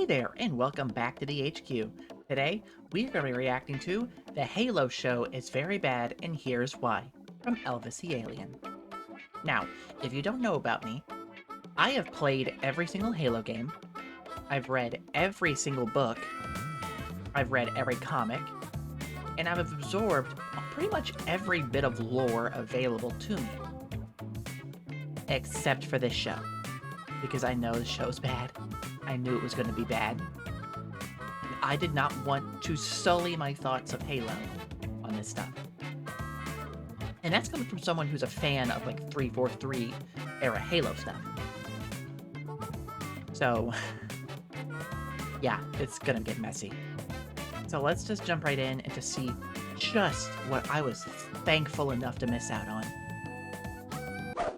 there, and welcome back to the HQ. Today, we're going to be reacting to The Halo Show is Very Bad, and Here's Why, from Elvis the Alien. Now, if you don't know about me, I have played every single Halo game, I've read every single book, I've read every comic, and I've absorbed pretty much every bit of lore available to me. Except for this show. Because I know the show's bad. I knew it was going to be bad. I did not want to sully my thoughts of Halo on this stuff. And that's coming from someone who's a fan of like 343 era Halo stuff. So, yeah, it's gonna get messy. So let's just jump right in and just see just what I was thankful enough to miss out on.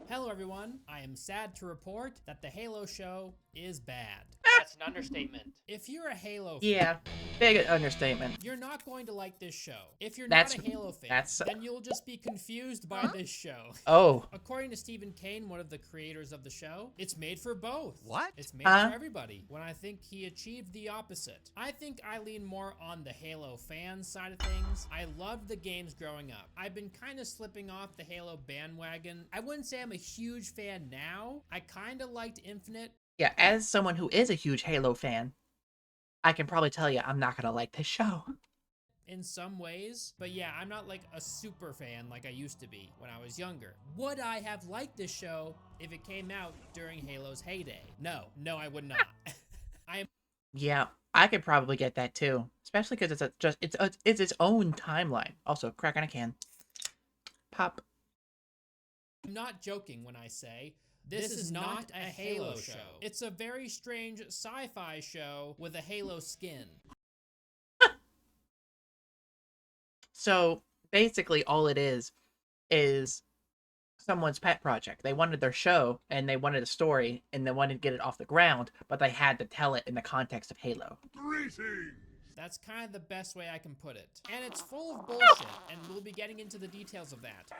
Hello everyone, I am sad to report that the Halo show is bad. That's an understatement. If you're a Halo fan, Yeah, big understatement. you're not going to like this show. If you're not a Halo fan, that's then you'll just be confused by this show. Oh, According to Stephen Kane, one of the creators of the show, it's made for both. What? It's made for everybody, when I think he achieved the opposite. I think I lean more on the Halo fan side of things. I loved the games growing up. I've been kind of slipping off the Halo bandwagon. I wouldn't say I'm a huge fan now. I kind of liked Infinite. yeah, as someone who is a huge Halo fan, I can probably tell you I'm not gonna like this show. In some ways, but yeah, I'm not like a super fan like I used to be when I was younger. Would I have liked this show if it came out during Halo's heyday? No, I would not. Yeah, I could probably get that too, especially because it's its own timeline. Also, crack on a can. Pop. I'm not joking when I say this is not a Halo show. It's a very strange sci-fi show with a Halo skin. So basically, all it is someone's pet project. They wanted their show and they wanted a story and they wanted to get it off the ground, but they had to tell it in the context of Halo. Greetings! That's kind of the best way I can put it. And it's full of bullshit, and we'll be getting into the details of that.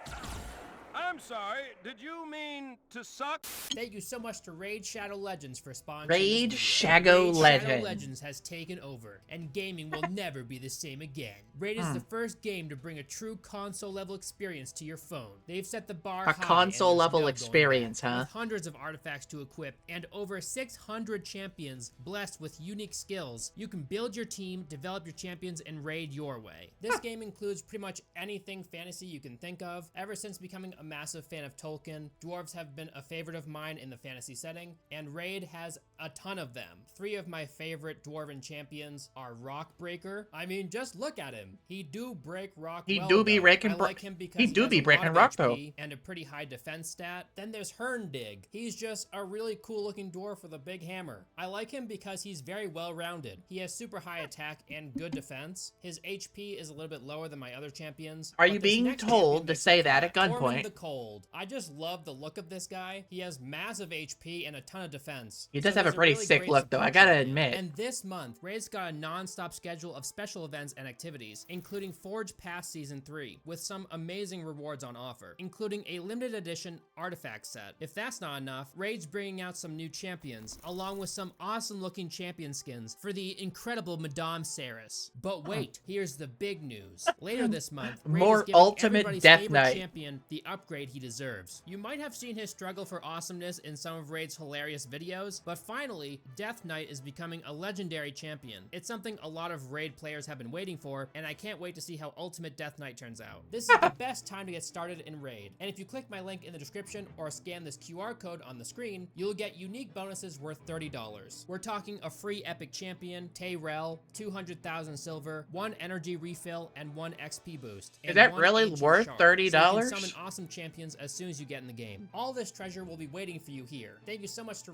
I'm sorry, did you mean to suck? Thank you so much to Raid Shadow Legends for sponsoring Raid this video. Shadow Raid Legends. Shadow Legends has taken over, and gaming will never be the same again. Raid is the first game to bring a true console-level experience to your phone. They've set the bar high. A console-level and there's no going experience, back. huh? With hundreds of artifacts to equip, and over 600 champions blessed with unique skills, you can build your team, develop your champions, and raid your way. This game includes pretty much anything fantasy you can think of. Ever since becoming a massive fan of Tolkien, dwarves have been a favorite of mine in the fantasy setting, and Raid has a ton of them. 3 of my favorite dwarven champions are Rockbreaker. I mean, just look at him. He do break rock. He well, do be though. breaking I like him because he do has be a lot breaking of rock, HP though. and a pretty high defense stat. Then there's Herndig. He's just a really cool looking dwarf with a big hammer. I like him because he's very well rounded. He has super high attack and good defense. His HP is a little bit lower than my other champions. Are but you this being next told champion to makes say up for that at Tormund gunpoint? the Cold. I just love the look of this guy. He has massive HP and a ton of defense. He does So have a he's pretty really sick great look, though, I support gotta champion. admit. And this month, Raid's got a non-stop schedule of special events and activities, including Forge Pass Season 3, with some amazing rewards on offer, including a limited edition artifact set. If that's not enough, Raid's bringing out some new champions, along with some awesome looking champion skins for the incredible Madame Saris. But wait, here's the big news. Later this month, Raid More is giving Ultimate everybody's Death favorite Knight. champion the upgrade he deserves. You might have seen his struggle for awesomeness in some of Raid's hilarious videos, but finally, Death Knight is becoming a legendary champion. It's something a lot of Raid players have been waiting for, and I can't wait to see how Ultimate Death Knight turns out. This is the best time to get started in Raid, and if you click my link in the description or scan this QR code on the screen, you'll get unique bonuses worth $30. We're talking a free epic champion, Tayrel, 200,000 silver, 1 energy refill, and 1 XP boost. Is and that 1 really ancient worth shard, $30? So you can summon awesome champions as soon as you get in the game. All this treasure will be waiting for you here. Thank you so much to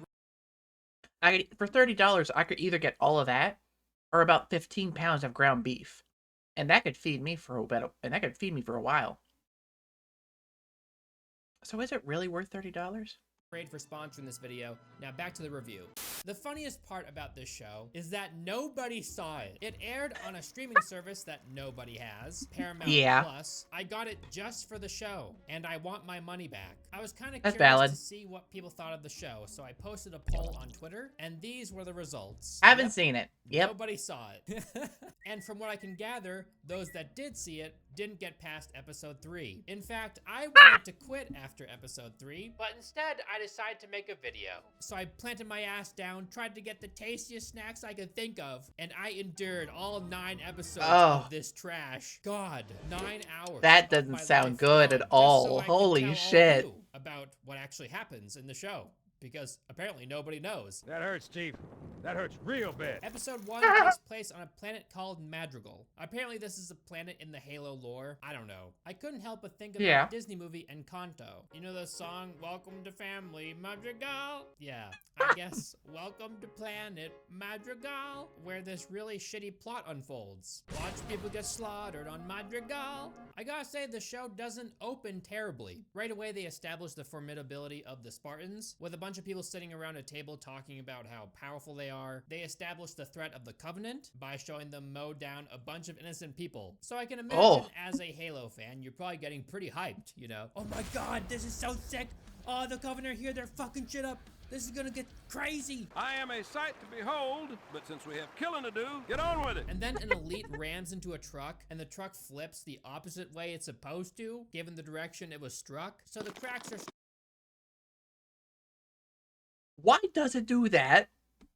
For $30, I could either get all of that or about 15 pounds of ground beef, and that could feed me for a while. So is it really worth $30? Raid for sponsoring this video. Now back to the review. The funniest part about this show is that nobody saw it. It aired on a streaming service that nobody has, Paramount Yeah. Plus. I got it just for the show, and I want my money back. I was kind of That's curious valid. to see what people thought of the show, so I posted a poll on Twitter, and these were the results. Haven't seen it. Yep. Nobody saw it. And from what I can gather, those that did see it didn't get past episode 3. In fact, I wanted to quit after episode 3, but instead I decided to make a video. So I planted my ass down, tried to get the tastiest snacks I could think of, and I endured all 9 episodes of this trash. God, 9 hours. That doesn't sound good at all. Holy shit. About what actually happens in the show. Because apparently nobody knows. That hurts, Chief. That hurts real bad. Episode 1 takes place on a planet called Madrigal. Apparently this is a planet in the Halo lore. I don't know. I couldn't help but think of the Disney movie Encanto. You know the song, Welcome to Family Madrigal? Yeah, I guess Welcome to Planet Madrigal, where this really shitty plot unfolds. Watch people get slaughtered on Madrigal. I gotta say, the show doesn't open terribly. Right away they establish the formidability of the Spartans, with a bunch of people sitting around a table talking about how powerful they are. They establish the threat of the Covenant by showing them mow down a bunch of innocent people. So I can imagine as a Halo fan, you're probably getting pretty hyped, you know? Oh my god, this is so sick! Oh, the Covenant here, they're fucking shit up! This is gonna get crazy! I am a sight to behold, but since we have killing to do, get on with it! And then an elite rams into a truck, and the truck flips the opposite way it's supposed to, given the direction it was struck. So the cracks are Why does it do that?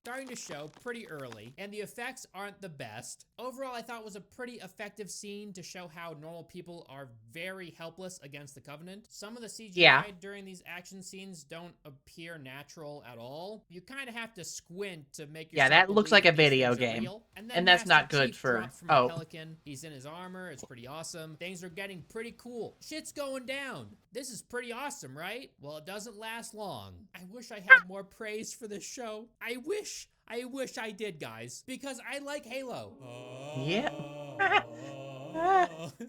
starting to show pretty early, and the effects aren't the best. Overall, I thought it was a pretty effective scene to show how normal people are very helpless against the Covenant. Some of the CGI during these action scenes don't appear natural at all. You kind of have to squint to make yourself that looks like a video these things are game. real. And that's Master not good Chief for... drops from a Pelican. He's in his armor. It's pretty awesome. Things are getting pretty cool. Shit's going down. This is pretty awesome, right? Well, it doesn't last long. I wish I had more praise for this show. I wish I did, guys, because I like Halo. Yeah.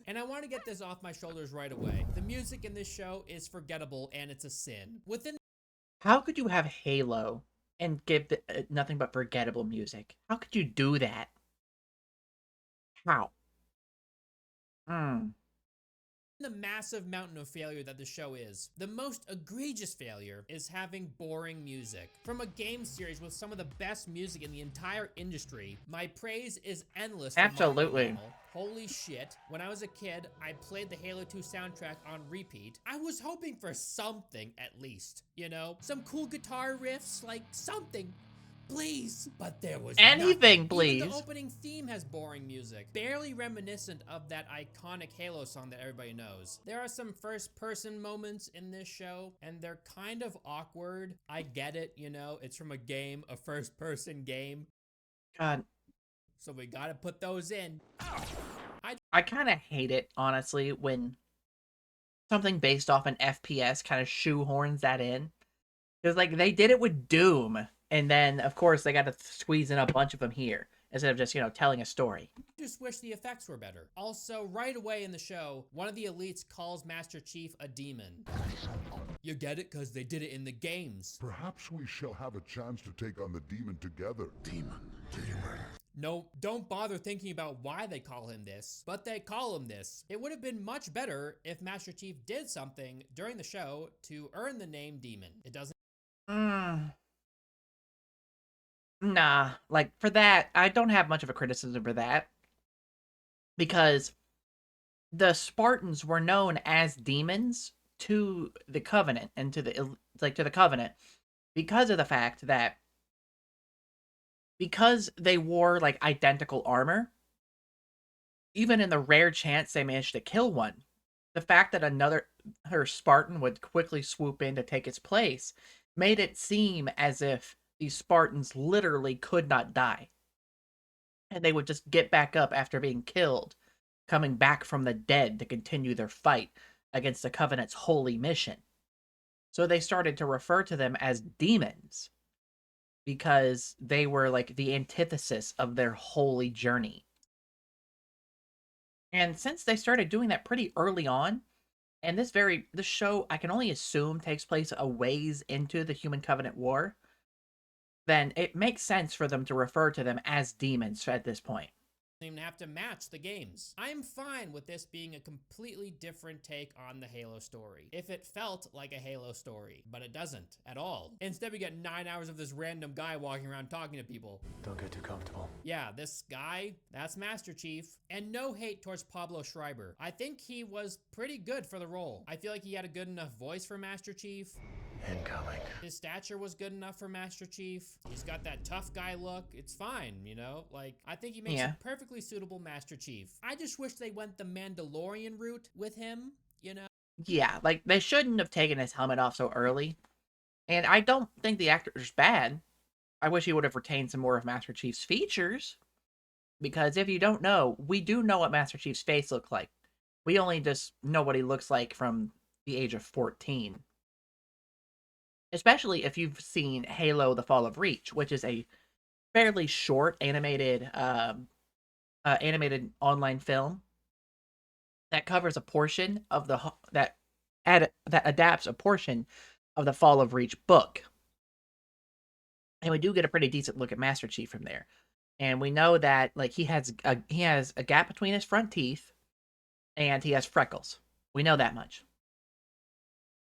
And I want to get this off my shoulders right away. The music in this show is forgettable, and it's a sin. How could you have Halo and give nothing but forgettable music? How could you do that? How? The massive mountain of failure that the show is, the most egregious failure is having boring music. From a game series with some of the best music in the entire industry, my praise is endless. Absolutely. Holy shit. When I was a kid, I played the Halo 2 soundtrack on repeat. I was hoping for something, at least. You know? Some cool guitar riffs, like something. Please, but there was anything, nothing. Please. Even the opening theme has boring music, barely reminiscent of that iconic Halo song that everybody knows. There are some first-person moments in this show, and they're kind of awkward. I get it, you know, it's from a game, a first-person game. God. So we gotta put those in. I kind of hate it, honestly, when something based off an FPS kind of shoehorns that in. Because, like, they did it with Doom. And then, of course, they got to squeeze in a bunch of them here instead of just, you know, telling a story. I just wish the effects were better. Also, right away in the show, one of the elites calls Master Chief a demon. You get it? Because they did it in the games. Perhaps we shall have a chance to take on the demon together. Demon. No, don't bother thinking about why they call him this, but they call him this. It would have been much better if Master Chief did something during the show to earn the name Demon. It doesn't. Nah, like, for that, I don't have much of a criticism for that. Because the Spartans were known as demons to the Covenant, and to the Covenant, because of the fact that, because they wore, like, identical armor, even in the rare chance they managed to kill one, the fact that another Spartan would quickly swoop in to take its place made it seem as if these Spartans literally could not die. And they would just get back up after being killed, coming back from the dead to continue their fight against the Covenant's holy mission. So they started to refer to them as demons, because they were like the antithesis of their holy journey. And since they started doing that pretty early on, And this show, I can only assume, takes place a ways into the Human Covenant War. Then it makes sense for them to refer to them as demons at this point. Even have to match the games. I'm fine with this being a completely different take on the Halo story, if it felt like a Halo story, but it doesn't at all. Instead, we get 9 hours of this random guy walking around talking to people. Don't get too comfortable. Yeah, this guy, that's Master Chief. And no hate towards Pablo Schreiber. I think he was pretty good for the role. I feel like he had a good enough voice for Master Chief. Incoming. His stature was good enough for Master Chief. He's got that tough guy look. It's fine, you know? Like, I think he makes a perfectly suitable Master Chief. I just wish they went the Mandalorian route with him, you know? Yeah, like, they shouldn't have taken his helmet off so early. And I don't think the actor's bad. I wish he would have retained some more of Master Chief's features. Because if you don't know, we do know what Master Chief's face looks like. We only just know what he looks like from the age of 14. Especially if you've seen Halo: The Fall of Reach, which is a fairly short animated online film that covers a portion of that adapts a portion of the Fall of Reach book. And we do get a pretty decent look at Master Chief from there. And we know that like he has a gap between his front teeth and he has freckles. We know that much.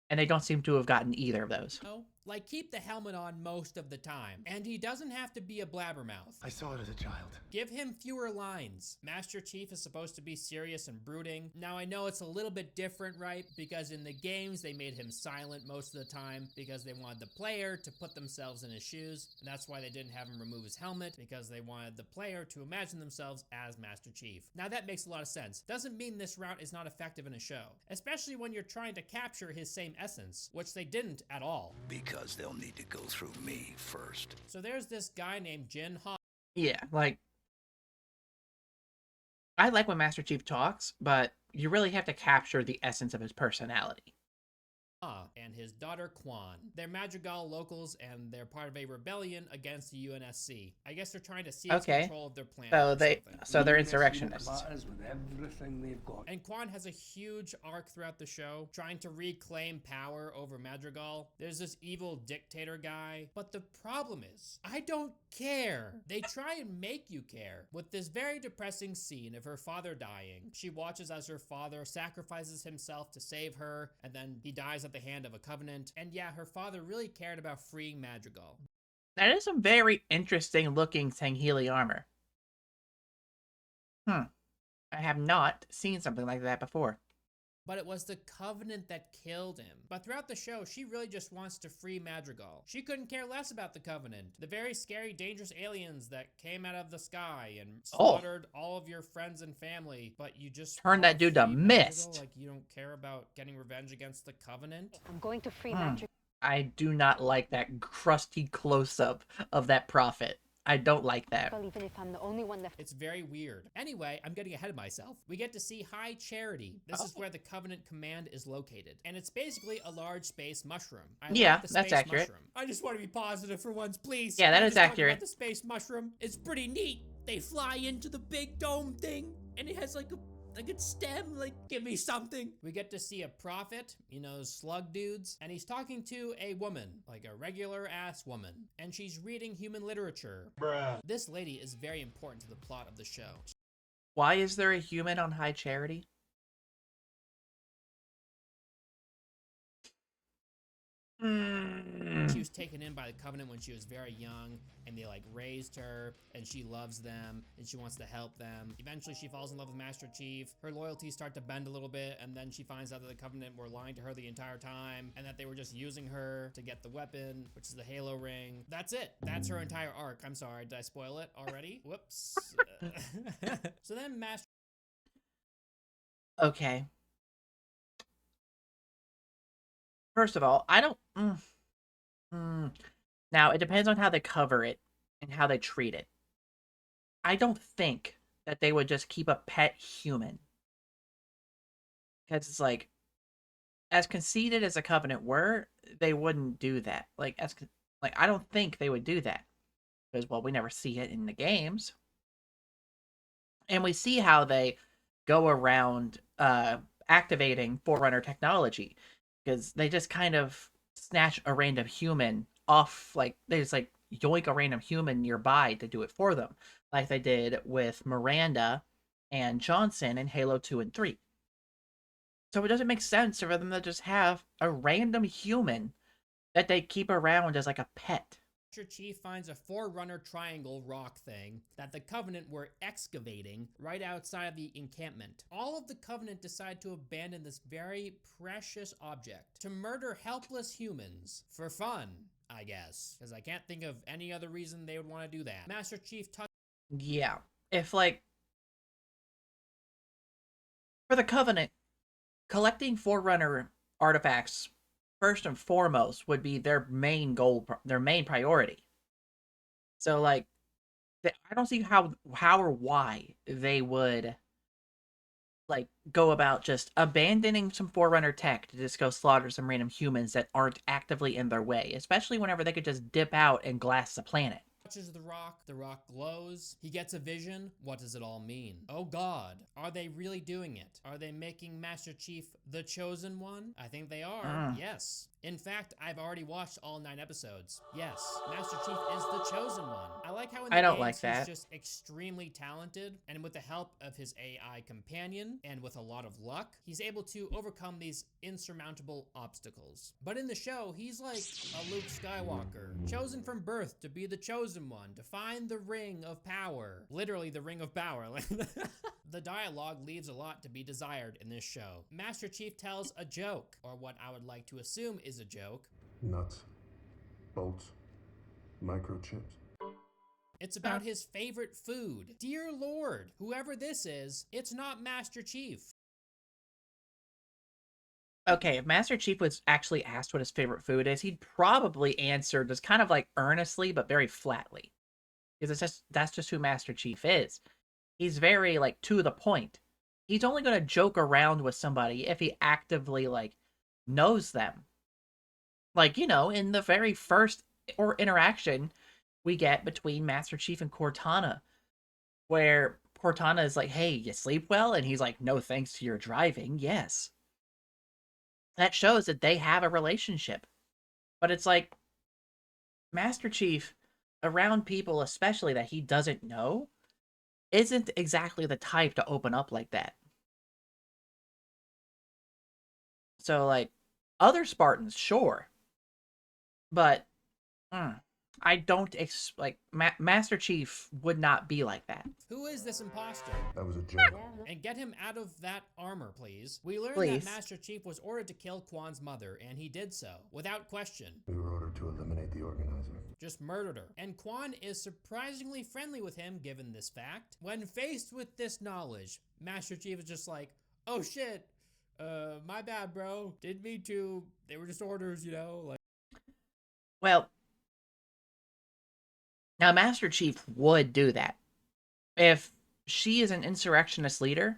And they don't seem to have gotten either of those. Oh, like keep the helmet on most of the time. And he doesn't have to be a blabbermouth. I saw it as a child. Give him fewer lines. Master Chief is supposed to be serious and brooding. Now I know it's a little bit different, right? Because in the games they made him silent most of the time because they wanted the player to put themselves in his shoes. And that's why they didn't have him remove his helmet, because they wanted the player to imagine themselves as Master Chief. Now that makes a lot of sense. Doesn't mean this route is not effective in a show, especially when you're trying to capture his same essence, which they didn't at all. Because they'll need to go through me first. So there's this guy named Jin Ha. Yeah, like, I like when Master Chief talks, but you really have to capture the essence of his personality. And his daughter Quan. They're Madrigal locals and they're part of a rebellion against the UNSC. I guess they're trying to seize control of their planet. So they're insurrectionists. With everything they've got. And Quan has a huge arc throughout the show, trying to reclaim power over Madrigal. There's this evil dictator guy, but the problem is, I don't care. They try and make you care with this very depressing scene of her father dying. She watches as her father sacrifices himself to save her, and then he dies at the hand of a covenant. And yeah, her father really cared about freeing Madrigal. That is some very interesting looking Sangheili armor. I have not seen something like that before. But it was the Covenant that killed him. But throughout the show, she really just wants to free Madrigal. She couldn't care less about the Covenant. The very scary, dangerous aliens that came out of the sky and slaughtered all of your friends and family. But you just turned that dude to mist. Like you don't care about getting revenge against the Covenant? I'm going to free Madrigal. I do not like that crusty close-up of that prophet. I don't like that. Even if I'm the only one left. It's very weird. Anyway, I'm getting ahead of myself. We get to see High Charity. This is where the Covenant Command is located. And it's basically a large space mushroom. That's accurate. Mushroom. I just want to be positive for once, please. Yeah, that is accurate. The space mushroom. It's pretty neat. They fly into the big dome thing, and it has like a stem, like, give me something. We get to see a prophet, you know, slug dudes, and he's talking to a woman, like a regular ass woman, and she's reading human literature. Bruh. This lady is very important to the plot of the show. Why is there a human on High Charity? She was taken in by the Covenant when she was very young, and they like raised her, and she loves them, and she wants to help them. Eventually she falls in love with Master Chief. Her loyalties start to bend a little bit, and then she finds out that the Covenant were lying to her the entire time, and that they were just using her to get the weapon, which is the Halo ring. That's it. That's her entire arc. I'm sorry, did I spoil it already? Whoops. So then Master... Okay. First of all, I don't... Now, it depends on how they cover it and how they treat it. I don't think that they would just keep a pet human. Because it's like, as conceited as a Covenant were, they wouldn't do that. Like, I don't think they would do that. Because, well, we never see it in the games. And we see how they go around activating Forerunner technology, because they just kind of snatch a random human off, like they just like yoink a random human nearby to do it for them, like they did with Miranda and Johnson in Halo 2 and 3. So it doesn't make sense for them to just have a random human that they keep around as like a pet. Master Chief finds a Forerunner triangle rock thing that the Covenant were excavating right outside of the encampment. All of the Covenant decide to abandon this very precious object to murder helpless humans for fun, I guess, because I can't think of any other reason they would want to do that. Master Chief Yeah. If, like, for the Covenant, collecting Forerunner artifacts first and foremost would be their main goal, their main priority. So, like, I don't see how or why they would, like, go about just abandoning some Forerunner tech to just go slaughter some random humans that aren't actively in their way, especially whenever they could just dip out and glass the planet. touches the rock glows, he gets a vision. What does it all mean? Oh God, are they really doing it? Are they making Master Chief the chosen one? I think they are, yes. In fact, I've already watched all 9 episodes. Yes, Master Chief is the chosen one. I like how in the I don't games like that. he's just extremely talented, and with the help of his AI companion, and with a lot of luck, he's able to overcome these insurmountable obstacles. But in the show, he's like a Luke Skywalker, chosen from birth to be the chosen one, to find the ring of power. Literally the ring of power. The dialogue leaves a lot to be desired in this show. Master Chief tells a joke, or what I would like to assume is a joke. Nuts, bolts, microchips. It's about his favorite food. Dear Lord, whoever this is, it's not Master Chief. Okay, if Master Chief was actually asked what his favorite food is, he'd probably answer just kind of like earnestly, but very flatly. Because that's just who Master Chief is. He's very like to the point. He's only gonna joke around with somebody if he actively like knows them. Like, you know, in the very first interaction we get between Master Chief and Cortana, where Cortana is like, "Hey, you sleep well?" And he's like, "No, thanks to your driving, yes." That shows that they have a relationship. But it's like, Master Chief, around people especially that he doesn't know, isn't exactly the type to open up like that. So, like, other Spartans, sure. But, I don't, Master Chief would not be like that. Who is this imposter? That was a joke. And get him out of that armor, please. We learned Please. that Master Chief was ordered to kill Quan's mother, and he did so, without question. We were ordered to eliminate the organizer. Just murdered her. And Quan is surprisingly friendly with him, given this fact. When faced with this knowledge, Master Chief is just like, oh shit, my bad, bro. Didn't mean to. They were just orders, you know? Like. Well, now Master Chief would do that. If she is an insurrectionist leader,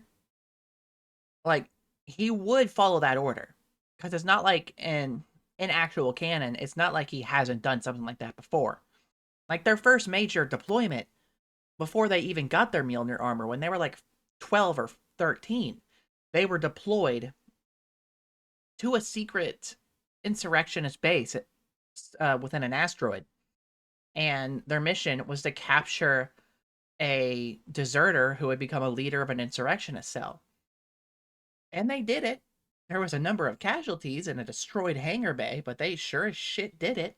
like, he would follow that order. Because it's not like in actual canon, it's not like he hasn't done something like that before. Like, their first major deployment, before they even got their Mjolnir armor, when they were like 12 or 13, they were deployed to a secret insurrectionist base within an asteroid. And their mission was to capture a deserter who had become a leader of an insurrectionist cell. And they did it. There was a number of casualties in a destroyed hangar bay, but they sure as shit did it.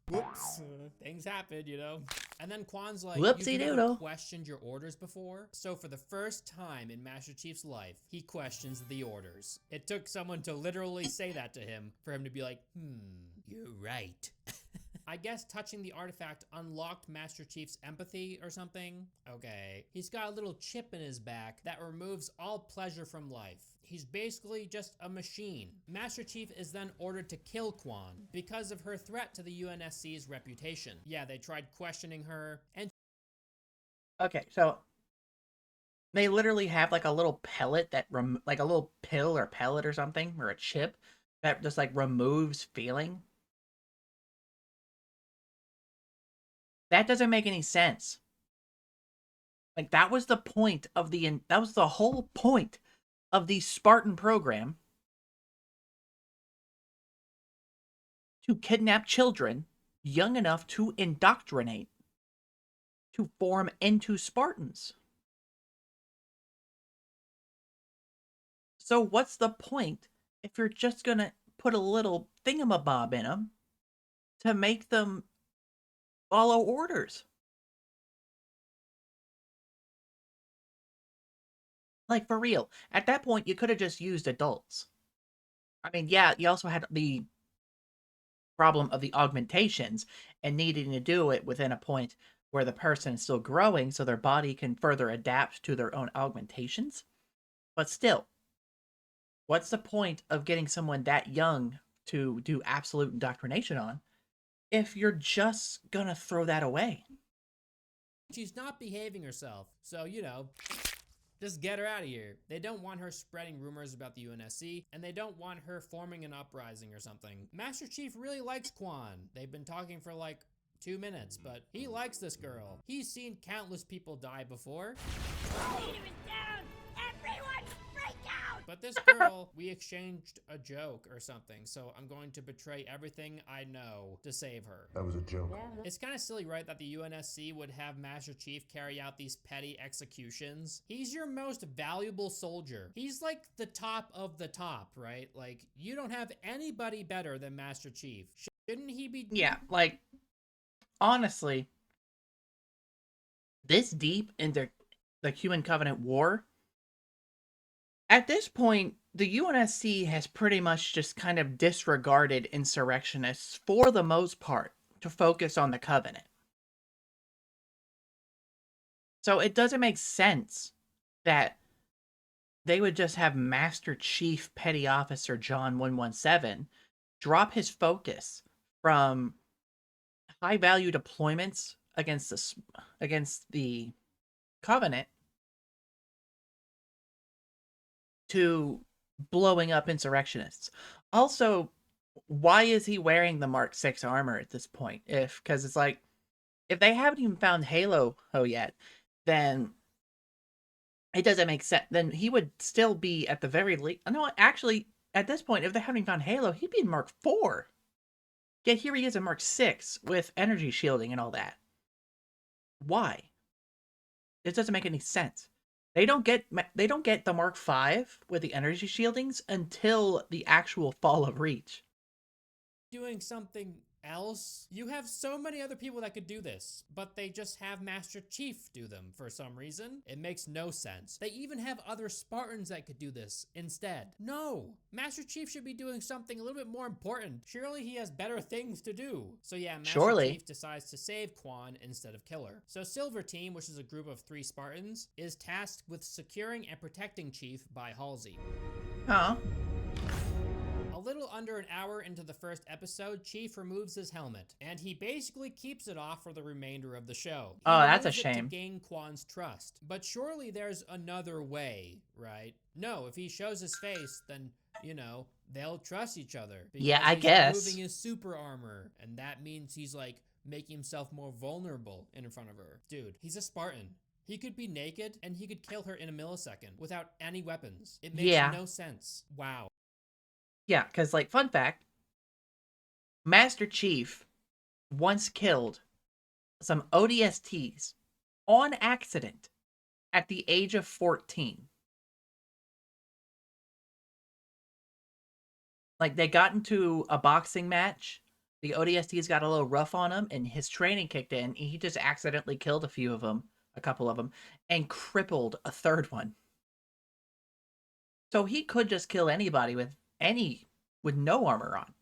Whoops, things happen, you know? And then Quan's like, Whoopsie you've never doodle. questioned your orders before? So for the first time in Master Chief's life, he questions the orders. It took someone to literally say that to him for him to be like, you're right. I guess touching the artifact unlocked Master Chief's empathy or something? Okay. He's got a little chip in his back that removes all pleasure from life. He's basically just a machine. Master Chief is then ordered to kill Quan because of her threat to the UNSC's reputation. Yeah, they tried questioning her, and Okay, so they literally have like a little pellet that, like a little pill or pellet or something, or a chip that just like removes feeling. That doesn't make any sense. Like, that was the point of that was the whole point of the Spartan program to kidnap children young enough to indoctrinate to form into Spartans. So what's the point if you're just gonna put a little thingamabob in them to make them follow orders? Like, for real. At that point, you could have just used adults. I mean, yeah, you also had the problem of the augmentations and needing to do it within a point where the person is still growing so their body can further adapt to their own augmentations. But still, what's the point of getting someone that young to do absolute indoctrination on if you're just gonna throw that away? She's not behaving herself, so, you know, just get her out of here. They don't want her spreading rumors about the UNSC, and they don't want her forming an uprising or something. Master Chief really likes Quan. They've been talking for like 2 minutes, but he likes this girl. He's seen countless people die before. But this girl, we exchanged a joke or something, so I'm going to betray everything I know to save her. That was a joke. It's kind of silly, right, that the UNSC would have Master Chief carry out these petty executions. He's your most valuable soldier. He's like the top of the top, right? Like, you don't have anybody better than Master Chief. Shouldn't he be... Yeah, like, honestly, this deep into the Human Covenant War, at this point, the UNSC has pretty much just kind of disregarded insurrectionists for the most part to focus on the Covenant. So it doesn't make sense that they would just have Master Chief Petty Officer John 117 drop his focus from high-value deployments against the Covenant to blowing up insurrectionists. Also, why is he wearing the Mark 6 armor at this point? Because it's like, if they haven't even found Halo yet, then it doesn't make sense. Then he would still be at the very least. No, actually, at this point, if they haven't even found Halo, he'd be in Mark 4. Yet here he is in Mark 6 with energy shielding and all that. Why? It doesn't make any sense. They don't get the Mark 5 with the energy shieldings until the actual Fall of Reach. Doing something else? You have so many other people that could do this, but they just have Master Chief do them for some reason. It makes no sense. They even have other Spartans that could do this instead. No! Master Chief should be doing something a little bit more important. Surely he has better things to do. So yeah, Master Chief decides to save Quan instead of kill her. So Silver Team, which is a group of 3 Spartans, is tasked with securing and protecting Chief by Halsey. Huh? A little under an hour into the first episode, Chief removes his helmet, and he basically keeps it off for the remainder of the show. Oh, that's a He removes it shame. to gain Quan's trust. But surely there's another way, right? No, if he shows his face, then, you know, they'll trust each other. Yeah, I he's guess. removing his super armor, and that means he's, like, making himself more vulnerable in front of her. Dude, he's a Spartan. He could be naked, and he could kill her in a millisecond without any weapons. It makes no sense. Wow. Yeah, because, like, fun fact, Master Chief once killed some ODSTs on accident at the age of 14. Like, they got into a boxing match, the ODSTs got a little rough on him, and his training kicked in, and he just accidentally killed a couple of them, and crippled a third one. So he could just kill anybody with no armor on.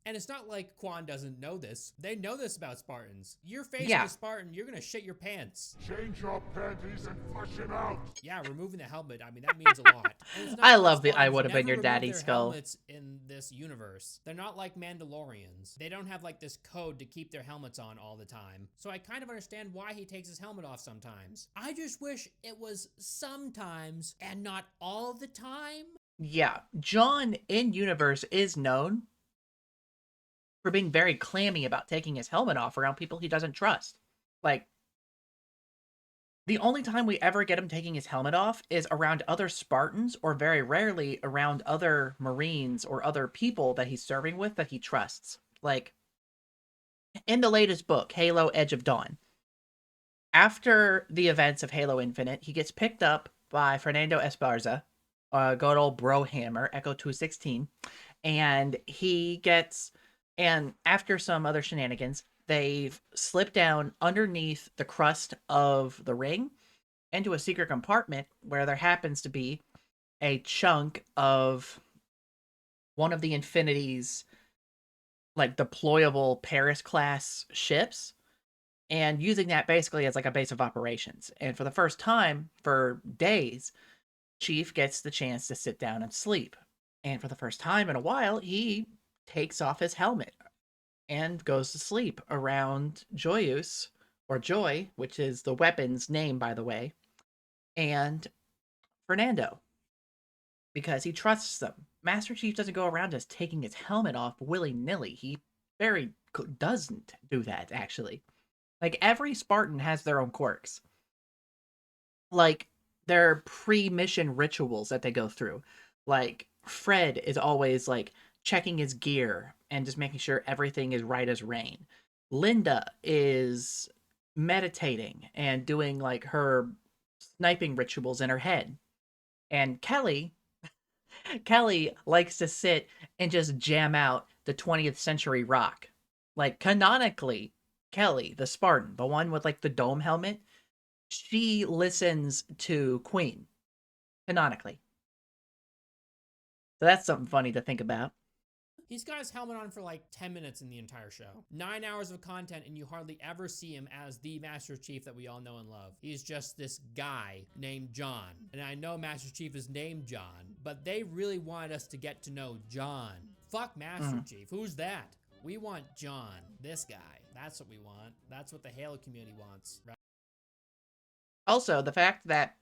And it's not like Quan doesn't know this. They know this about Spartans. You're facing a Spartan, you're gonna shit your pants. Change your panties and flush it out. Yeah, removing the helmet, I mean, that means a lot. I love the I would have been your daddy's skull. Helmets in this universe. They're not like Mandalorians. They don't have like this code to keep their helmets on all the time. So I kind of understand why he takes his helmet off sometimes. I just wish it was sometimes and not all the time. Yeah, John in universe is known for being very clammy about taking his helmet off around people he doesn't trust. Like, The only time we ever get him taking his helmet off is around other Spartans, or very rarely around other Marines or other people that he's serving with that he trusts. Like, in the latest book, Halo Edge of Dawn, after the events of Halo Infinite, he gets picked up by Fernando Esparza, good old bro hammer, Echo 216, and and after some other shenanigans, they've slipped down underneath the crust of the ring into a secret compartment where there happens to be a chunk of one of the Infinity's like deployable Paris class ships, and using that basically as like a base of operations. And for the first time for days, Chief gets the chance to sit down and sleep. And for the first time in a while, he takes off his helmet and goes to sleep around Joyus, or Joy, which is the weapon's name, by the way, and Fernando, because he trusts them. Master Chief doesn't go around just taking his helmet off willy-nilly. He doesn't do that, actually. Like, every Spartan has their own quirks. Like, their pre-mission rituals that they go through. Like, Fred is always, like, checking his gear and just making sure everything is right as rain. Linda is meditating and doing, like, her sniping rituals in her head. And Kelly likes to sit and just jam out the 20th century rock. Like, canonically, Kelly, the Spartan, the one with like the dome helmet, she listens to Queen, canonically. So that's something funny to think about. He's got his helmet on for like 10 minutes in the entire show. 9 hours of content, and you hardly ever see him as the Master Chief that we all know and love. He's just this guy named John. And I know Master Chief is named John, but they really wanted us to get to know John. Fuck Master Chief. Who's that? We want John, this guy. That's what we want. That's what the Halo community wants. Right? Also, the fact that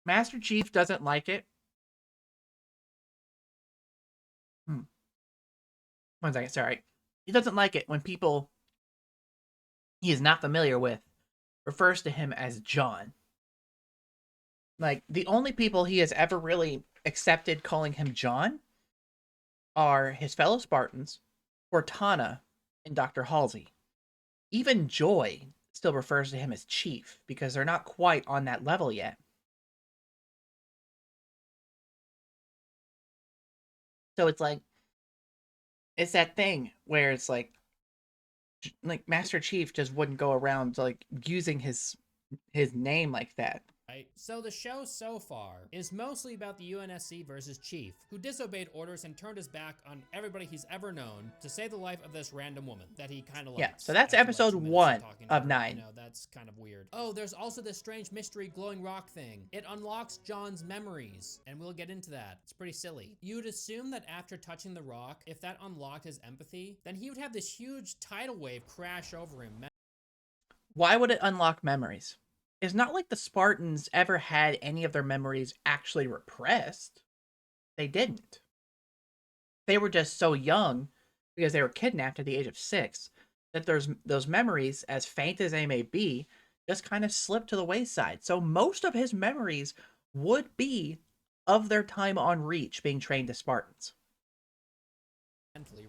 Master Chief doesn't like it. One second, sorry. He doesn't like it when people he is not familiar with refers to him as John. Like, the only people he has ever really accepted calling him John are his fellow Spartans, Cortana, and Dr. Halsey. Even Joy still refers to him as Chief, because they're not quite on that level yet. So it's like, it's that thing where it's like Master Chief just wouldn't go around like using his name like that. Right? So the show so far is mostly about the UNSC versus Chief, who disobeyed orders and turned his back on everybody he's ever known to save the life of this random woman that he kind of likes. Yeah, so that's After, episode 2 minutes 1 talking of to her. 9. You know, that's kind of weird. Oh, there's also this strange mystery glowing rock thing. It unlocks John's memories, and we'll get into that. It's pretty silly. You'd assume that after touching the rock, if that unlocked his empathy, then he would have this huge tidal wave crash over him. Why would it unlock memories? It's not like the Spartans ever had any of their memories actually repressed. They didn't. They were just so young, because they were kidnapped at the age of 6, that those memories, as faint as they may be, just kind of slipped to the wayside. So most of his memories would be of their time on Reach being trained as Spartans.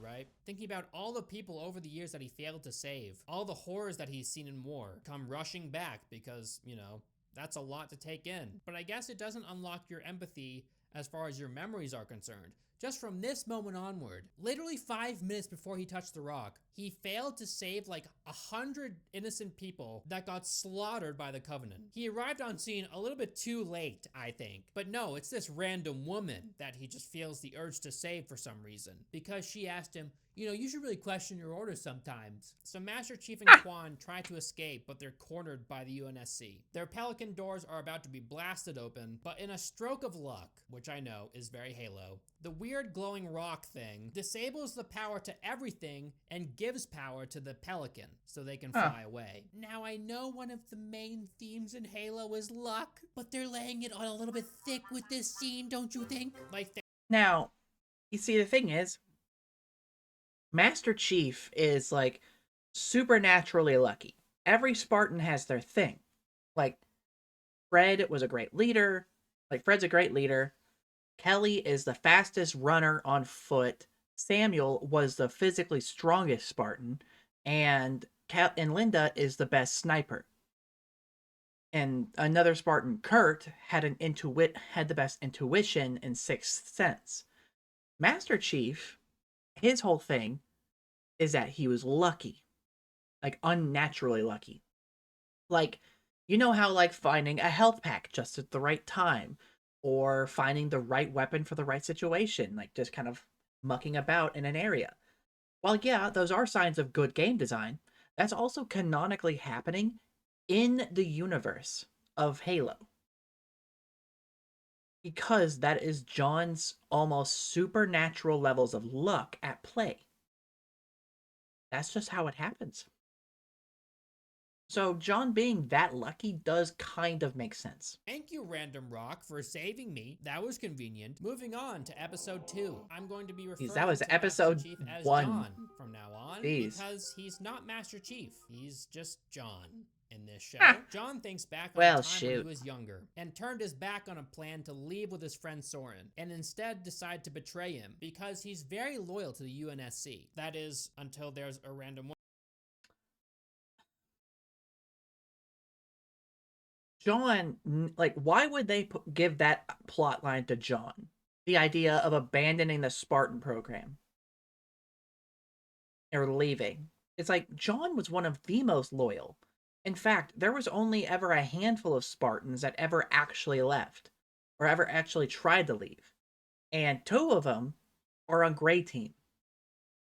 Right? Thinking about all the people over the years that he failed to save, all the horrors that he's seen in war come rushing back because, you know, that's a lot to take in. But I guess it doesn't unlock your empathy as far as your memories are concerned. Just from this moment onward, literally 5 minutes before he touched the rock, he failed to save like 100 innocent people that got slaughtered by the Covenant. He arrived on scene a little bit too late, I think. But no, it's this random woman that he just feels the urge to save for some reason, because she asked him, you know, you should really question your orders sometimes. So Master Chief and Quan try to escape, but they're cornered by the UNSC. Their Pelican doors are about to be blasted open, but in a stroke of luck, which I know is very Halo, the weird glowing rock thing disables the power to everything and gives power to the Pelican so they can fly away. Now, I know one of the main themes in Halo is luck, but they're laying it on a little bit thick with this scene, don't you think? Like, Now, you see, the thing is, Master Chief is like supernaturally lucky. Every Spartan has their thing. Like, Fred was a great leader. Like, Fred's a great leader. Kelly is the fastest runner on foot. Samuel was the physically strongest Spartan. And Linda is the best sniper. And another Spartan, Kurt, had had the best intuition and sixth sense. Master Chief, his whole thing is that he was lucky, like unnaturally lucky. Like, you know how like finding a health pack just at the right time, or finding the right weapon for the right situation, like just kind of mucking about in an area. While yeah, those are signs of good game design, that's also canonically happening in the universe of Halo. Because that is John's almost supernatural levels of luck at play. That's just how it happens. So John being that lucky does kind of make sense. Thank you, Random Rock, for saving me. That was convenient. Moving on to episode 2. I'm going to be referring That was to episode Master Chief as 1. John from now on, Jeez. because he's not Master Chief. He's just John. In this show, John thinks back on Well, a time when shoot. he was younger and turned his back on a plan to leave with his friend Soren and instead decide to betray him because he's very loyal to the UNSC. That is, until there's a random John, like, why would they give that plot line to John? The idea of abandoning the Spartan program or leaving. It's like John was one of the most loyal. In fact, there was only ever a handful of Spartans that ever actually left or ever actually tried to leave. And 2 of them are on Gray Team,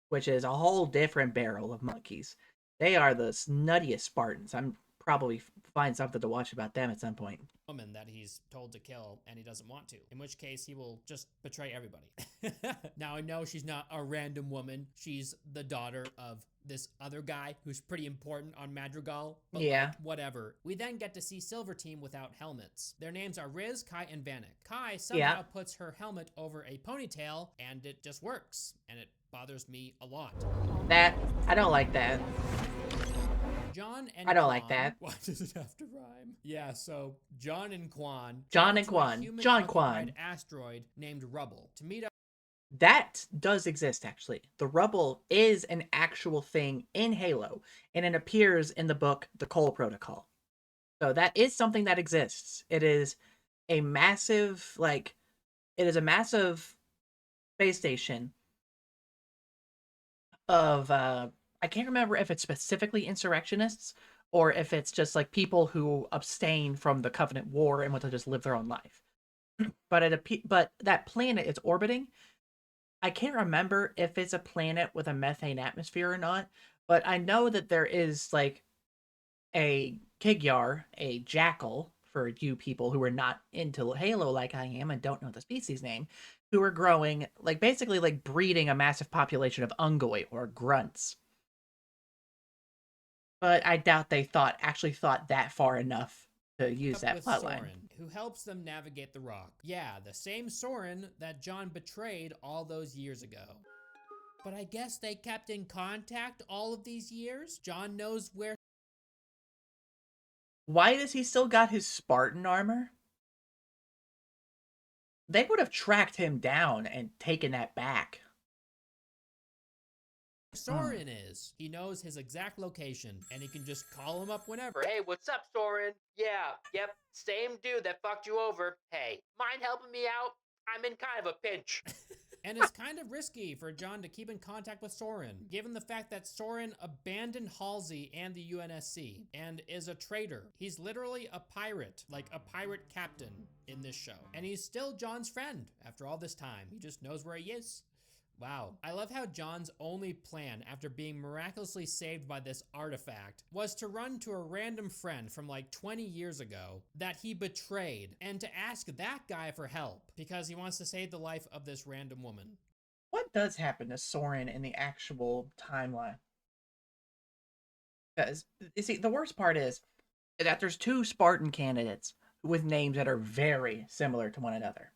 which is a whole different barrel of monkeys. They are the nuttiest Spartans. I'm probably find something to watch about them at some point. Woman that he's told to kill and he doesn't want to, in which case he will just betray everybody. Now I know she's not a random woman. She's the daughter of this other guy who's pretty important on Madrigal, but Yeah. like, whatever. We then get to see Silver Team without helmets. Their names are Riz, Kai, and Vanek. Kai somehow puts her helmet over a ponytail and it just works, and it bothers me a lot. I don't like that. John and I don't Quan, like that. Why does it have to rhyme? Yeah, so John and Quan. John and travel to a Quan. human John occupied Quan. asteroid named Rubble to meet up. That does exist, actually. The Rubble is an actual thing in Halo, and it appears in the book The Cole Protocol. So that is something that exists. It is a massive, space station of, I can't remember if it's specifically insurrectionists or if it's just like people who abstain from the Covenant War and want to just live their own life. But that planet it's orbiting, I can't remember if it's a planet with a methane atmosphere or not, but I know that there is like a Kigyar, a jackal, for you people who are not into Halo like I am and don't know the species name, who are growing, like basically like breeding a massive population of Ungoi or grunts. But I doubt they actually thought that far enough to use that with plotline. Soren, who helps them navigate the rock. Yeah, the same Soren that John betrayed all those years ago. But I guess they kept in contact all of these years? John knows where. Why does he still got his Spartan armor? They would have tracked him down and taken that back. Soren is. He knows his exact location, and he can just call him up whenever. Hey, what's up, Soren? Yeah, yep, same dude that fucked you over. Hey, mind helping me out? I'm in kind of a pinch. And it's kind of risky for John to keep in contact with Soren, given the fact that Soren abandoned Halsey and the UNSC, and is a traitor. He's literally a pirate, like a pirate captain in this show. And he's still John's friend after all this time. He just knows where he is. Wow. I love how John's only plan after being miraculously saved by this artifact was to run to a random friend from like 20 years ago that he betrayed and to ask that guy for help because he wants to save the life of this random woman. What does happen to Soren in the actual timeline? Because, you see, the worst part is that there's 2 Spartan candidates with names that are very similar to one another.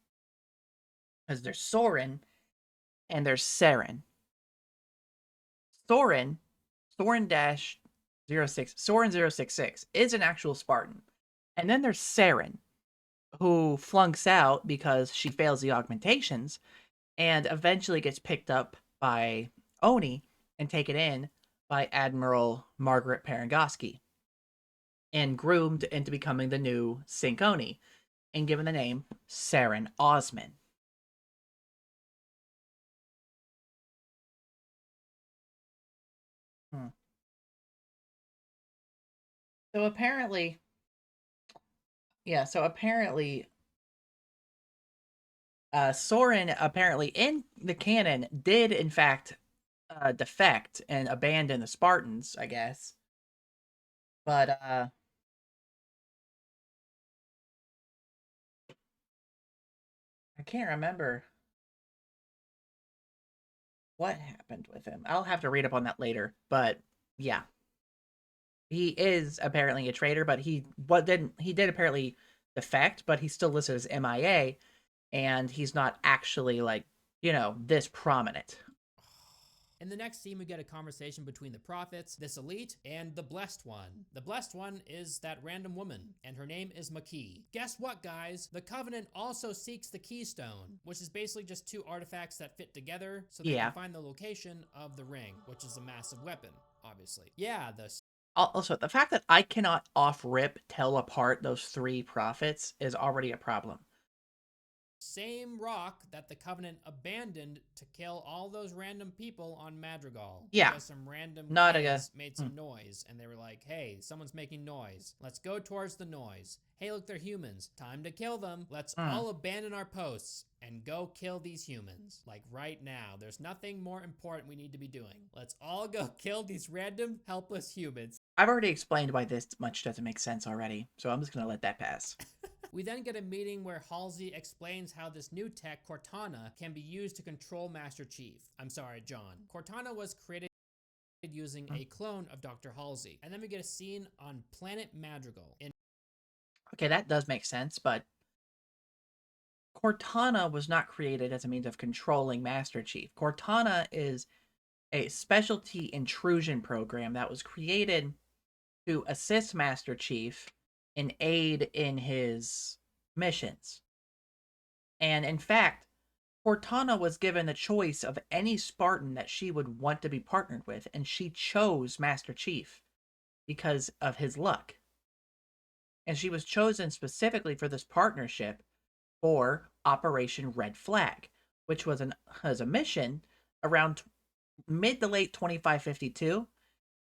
Because there's Soren and there's Saren. Soren 066 is an actual Spartan. And then there's Saren, who flunks out because she fails the augmentations and eventually gets picked up by Oni and taken in by Admiral Margaret Parangoski and groomed into becoming the new Sync Oni and given the name Saren Osman. Hmm. So apparently, Soren apparently in the canon did in fact defect and abandon the Spartans, I guess. But I can't remember what happened with him. I'll have to read up on that later. But yeah, he is apparently a traitor. But he did apparently defect, but he's still listed as MIA, and he's not actually like this prominent. In the next scene, we get a conversation between the prophets, this elite, and the Blessed One. The Blessed One is that random woman, and her name is Makee. Guess what, guys? The Covenant also seeks the Keystone, which is basically just two artifacts that fit together so they can find the location of the ring, which is a massive weapon, obviously. Yeah, Also, the fact that I cannot off-rip tell apart those three prophets is already a problem. Same rock that the Covenant abandoned to kill all those random people on Madrigal. Yeah. Because some random Not kids made some noise, and they were like, hey, someone's making noise. Let's go towards the noise. Hey, look, they're humans. Time to kill them. Let's all abandon our posts and go kill these humans. Like right now. There's nothing more important we need to be doing. Let's all go kill these random, helpless humans. I've already explained why this much doesn't make sense already, so I'm just going to let that pass. We then get a meeting where Halsey explains how this new tech, Cortana, can be used to control Master Chief. I'm sorry, John. Cortana was created using a clone of Dr. Halsey. And then we get a scene on Planet Madrigal. Okay, that does make sense, but Cortana was not created as a means of controlling Master Chief. Cortana is a specialty intrusion program that was created to assist Master Chief and aid in his missions. And in fact, Cortana was given the choice of any Spartan that she would want to be partnered with, and she chose Master Chief because of his luck. And she was chosen specifically for this partnership for Operation Red Flag, which was a mission around mid to late 2552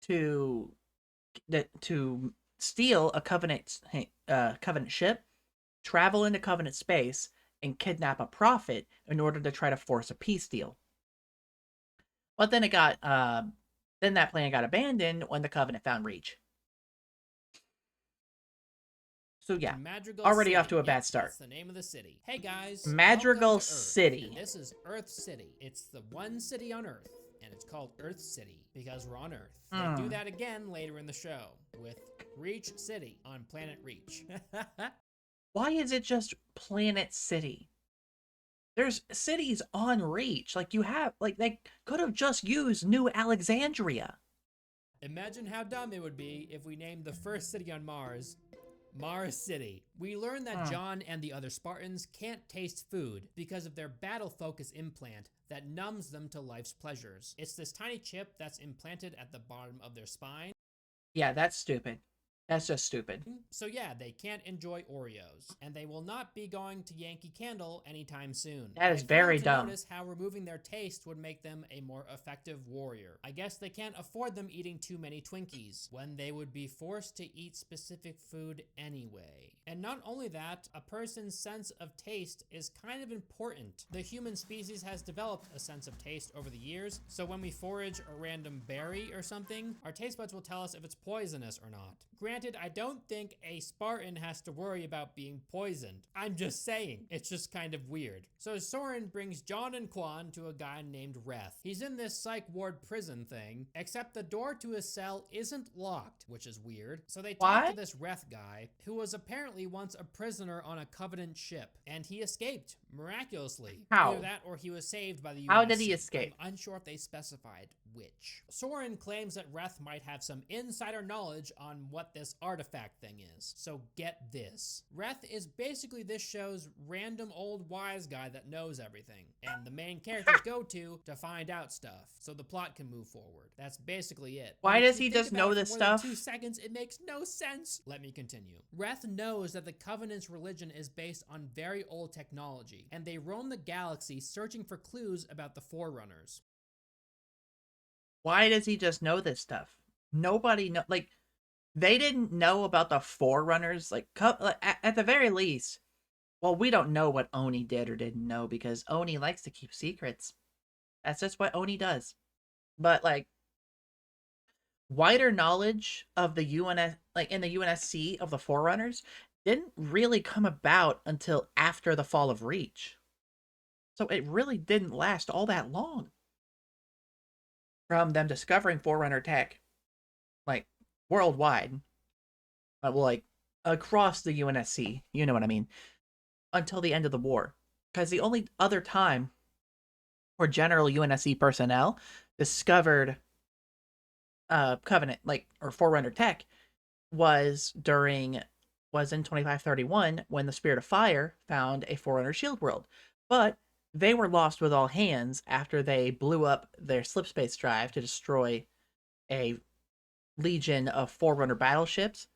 to steal a Covenant ship, travel into Covenant space, and kidnap a prophet in order to try to force a peace deal. But then then that plan got abandoned when the Covenant found Reach. So yeah, already off to a bad start. That's the name of the city. Hey guys, Madrigal City. And this is Earth City. It's the one city on Earth, and it's called Earth City because we're on Earth. They do that again later in the show with Reach City on Planet Reach. Why is it just Planet City? There's cities on Reach. Like they could have just used New Alexandria. Imagine how dumb it would be if we named the first city on Mars Mars City. We learn that John and the other Spartans can't taste food because of their battle focus implant that numbs them to life's pleasures. It's this tiny chip that's implanted at the bottom of their spine. Yeah, that's stupid. That's just stupid. So yeah, they can't enjoy Oreos, and they will not be going to Yankee Candle anytime soon. That is very dumb. Notice how removing their taste would make them a more effective warrior. I guess they can't afford them eating too many Twinkies, when they would be forced to eat specific food anyway. And not only that, a person's sense of taste is kind of important. The human species has developed a sense of taste over the years, so when we forage a random berry or something, our taste buds will tell us if it's poisonous or not. Granted, I don't think a Spartan has to worry about being poisoned. I'm just saying, it's just kind of weird. So Soren brings John and Quan to a guy named Reth. He's in this psych ward prison thing, except the door to his cell isn't locked, which is weird. So they talk to this Reth guy, who was apparently once a prisoner on a Covenant ship, and he escaped, miraculously. How? Either that or he was saved by the US. How did he escape? I'm unsure if they specified, which. Soren claims that Reth might have some insider knowledge on what this artifact thing is. So get this. Reth is basically this show's random old wise guy that knows everything, and the main characters go to find out stuff, so the plot can move forward. That's basically it. Why But if does you he think just about know it for this more than stuff? 2 seconds, it makes no sense. Let me continue. Reth knows that the Covenant's religion is based on very old technology, and they roam the galaxy searching for clues about the Forerunners. Why does he just know this stuff? Nobody know, like, they didn't know about the Forerunners. Like, at the very least, well, we don't know what Oni did or didn't know because Oni likes to keep secrets. That's just what Oni does. But like, wider knowledge of the UNS, like in the UNSC of the Forerunners, didn't really come about until after the fall of Reach. So it really didn't last all that long. From them discovering Forerunner tech, like, worldwide, well, like, across the UNSC, you know what I mean, until the end of the war. Because the only other time where general UNSC personnel discovered Covenant, like, or Forerunner tech was in 2531 when the Spirit of Fire found a Forerunner shield world. But they were lost with all hands after they blew up their slipspace drive to destroy a legion of Forerunner battleships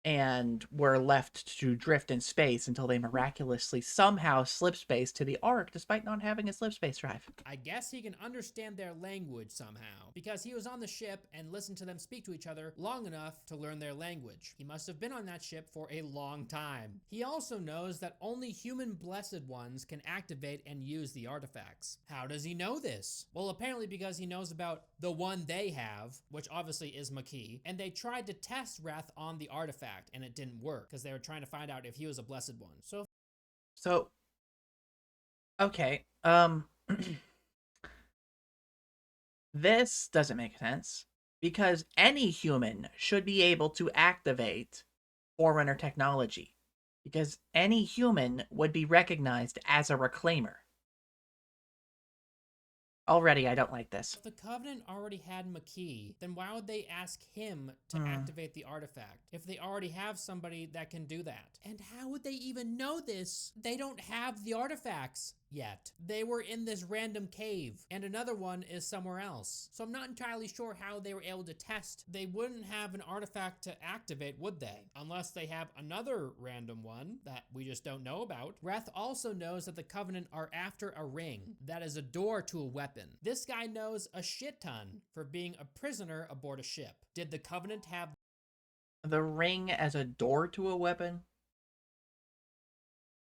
and were left to drift in space until they miraculously somehow slipspace to the Ark despite not having a slipspace drive. I guess he can understand their language somehow, because he was on the ship and listened to them speak to each other long enough to learn their language. He must have been on that ship for a long time. He also knows that only human blessed ones can activate and use the artifacts. How does he know this? Well, apparently because he knows about the one they have, which obviously is Makee, and they tried to test Reth on the artifact, and it didn't work because they were trying to find out if he was a blessed one. So, okay, this doesn't make sense because any human should be able to activate Forerunner technology because any human would be recognized as a reclaimer. Already, I don't like this. if the Covenant already had Makee, then why would they ask him to activate the artifact if they already have somebody that can do that? And how would they even know this? They don't have the artifacts yet. They were in this random cave, and another one is somewhere else. So I'm not entirely sure how they were able to test. They wouldn't have an artifact to activate, would they? Unless they have another random one that we just don't know about. Reth also knows that the Covenant are after a ring that is a door to a weapon. This guy knows a shit ton for being a prisoner aboard a ship. Did the Covenant have The ring as a door to a weapon?